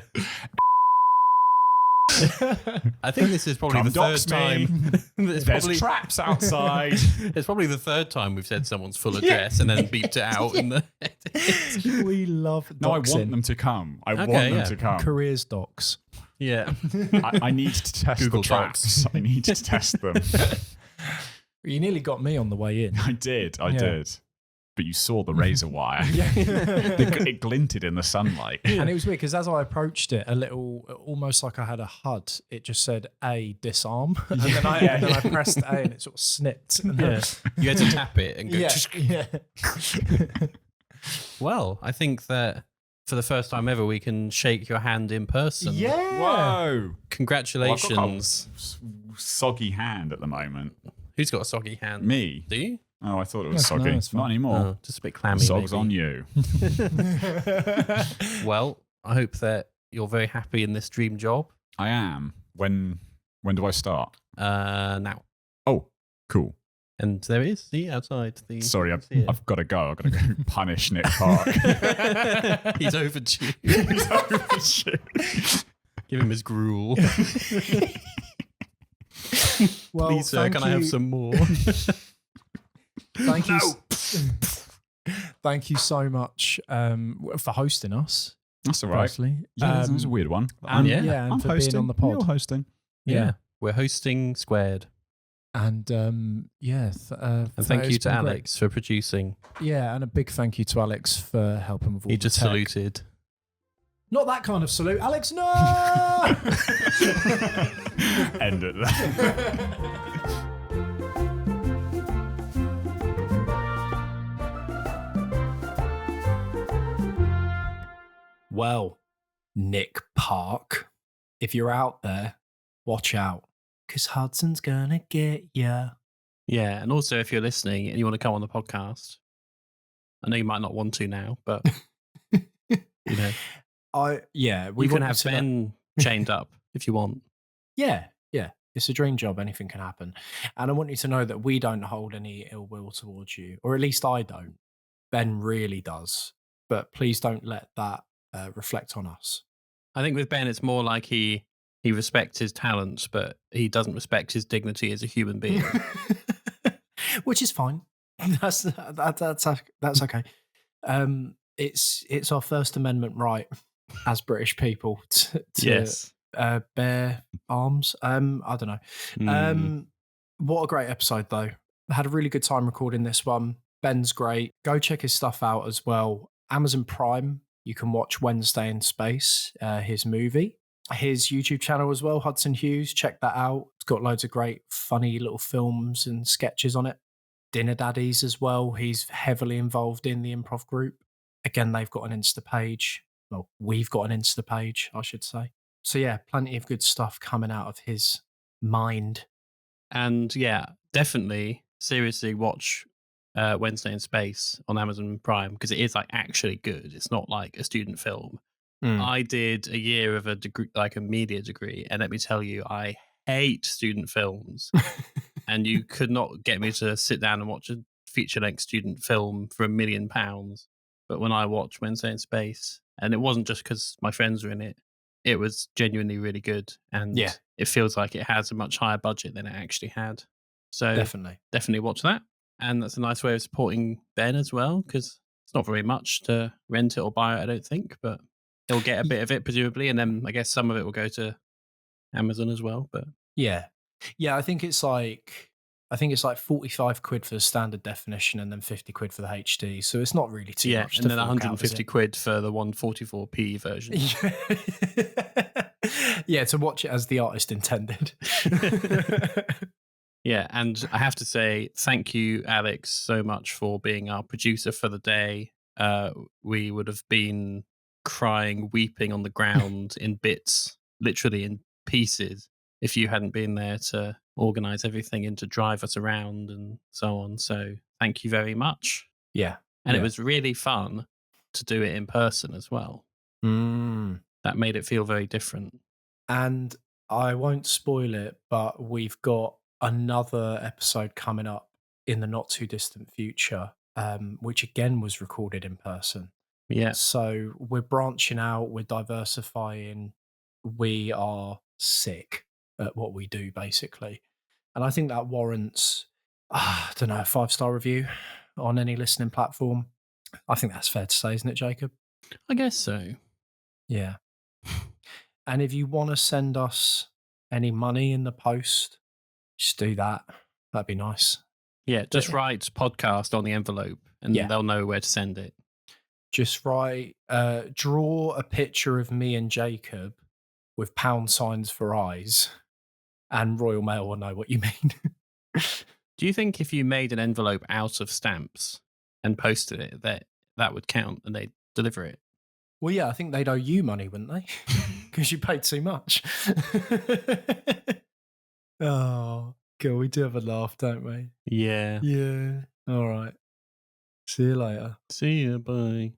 I think this is probably
Come
the third
dox me.
time. It's
There's
probably,
traps outside.
it's probably the third time we've said someone's full address and then beeped it out in the
We love
No, I
doxing.
want them to come. I want
Okay,
them
yeah.
to come.
Careers docs.
Yeah.
I need to test
Google
the traps.
Docs.
I need to test them.
You nearly got me on the way in.
I did.
Yeah.
Did. But you saw the razor wire.
Yeah.
It glinted in the sunlight.
And it was weird because as I approached it, a little, almost like I had a HUD, it just said A, disarm. And then I pressed A and it sort of snipped. And
Yeah. You had to tap it and go.
yeah.
Well, I think that for the first time ever, we can shake your hand in person.
Yeah.
Whoa. Well, I've
Congratulations.
got a soggy hand at the moment.
Who's got a soggy hand?
Me.
Do you?
Oh, I thought it was
No,
soggy.
it's fine.
Not anymore.
Oh, just a bit clammy.
Sog's
maybe.
on you.
Well, I hope that you're very happy in this dream job.
I am. When do I start?
Now.
Oh, cool.
And there it is. See, outside.
Sorry,
see it.
I've got to go. I've got to go punish Nick Park.
He's overdue.
He's overdue.
Give him his gruel.
Well,
Please, sir,
thank
can I have
you-
some more?
Thank you. Thank you so much for hosting us.
That's all right.
Firstly,
Yeah, that was a weird one.
and,
Yeah.
and
I'm
for
hosting.
being on the pod.
You're hosting.
Yeah. We're hosting Squared.
And
And thank you to Alex for producing.
Yeah, and a big thank you to Alex for helping with all
He
the
just
tech.
saluted.
Not that kind of salute, Alex. No.
End it there.
Well, Nick Park, if you're out there, watch out, because Hudson's gonna get ya.
Yeah. And also, if you're listening and you want to come on the podcast, I know you might not want to now, but you know,
We
we can
want
have
you to know-
Ben chained up if you want.
Yeah. It's a dream job. Anything can happen. And I want you to know that we don't hold any ill will towards you, or at least I don't. Ben really does. But please don't let that reflect on us.
I think with Ben, it's more like he respects his talents, but he doesn't respect his dignity as a human being.
Which is fine. That's okay. It's our First Amendment right as British people to
Yes.
bear arms. I don't know.
Mm.
What a great episode, though. I had a really good time recording this one. Ben's great. Go check his stuff out as well. Amazon Prime you can watch Wednesday in Space, his movie. His YouTube channel as well, Hudson Hughes. Check that out. It's got loads of great, funny little films and sketches on it. Dinner Daddies as well. He's heavily involved in the improv group. Again, they've got an Insta page. Well, we've got an Insta page, I should say. So yeah, plenty of good stuff coming out of his mind.
And yeah, definitely, seriously watch Wednesday in Space on Amazon Prime because it is like actually good. It's not like a student film. I did a year of a degree, like a media degree, and let me tell you, I hate student films. And you could not get me to sit down and watch a feature-length student film for £1 million. But when I watched Wednesday in Space, and it wasn't just because my friends were in it, it was genuinely really good, and
Yeah.
it feels like it has a much higher budget than it actually had. So
Definitely
watch that, and that's a nice way of supporting Ben as well because it's not very much to rent it or buy it, I don't think, but he'll get a bit of it presumably, and then I guess some of it will go to Amazon as well. But
yeah. I think it's like 45 quid for the standard definition and then 50 quid for the HD. So it's not really too much.
And then 150 quid for the 144p version.
Yeah, to watch it as the artist intended.
Yeah, and I have to say, thank you, Alex, so much for being our producer for the day. We would have been crying, weeping on the ground in bits, literally in pieces, if you hadn't been there to organize everything and to drive us around and so on. So thank you very much.
Yeah.
And it was really fun to do it in person as well. That made it feel very different.
And I won't spoil it, but we've got another episode coming up in the not too distant future, which again was recorded in person.
Yeah.
So we're branching out, we're diversifying, we are sick at what we do, basically. And I think that warrants, I don't know, a 5-star review on any listening platform. I think that's fair to say, isn't it, Jacob?
I guess so.
Yeah. And if you want to send us any money in the post, just do that. That'd be nice.
Yeah, just write podcast on the envelope and they'll know where to send it.
Just write, draw a picture of me and Jacob with £signs for eyes, and Royal Mail will know what you mean.
Do you think if you made an envelope out of stamps and posted it, that would count and they'd deliver it?
Well, yeah, I think they'd owe you money, wouldn't they? Because you paid too much. Oh, God, we do have a laugh, don't we?
Yeah.
Yeah. All right. See you later.
See you. Bye.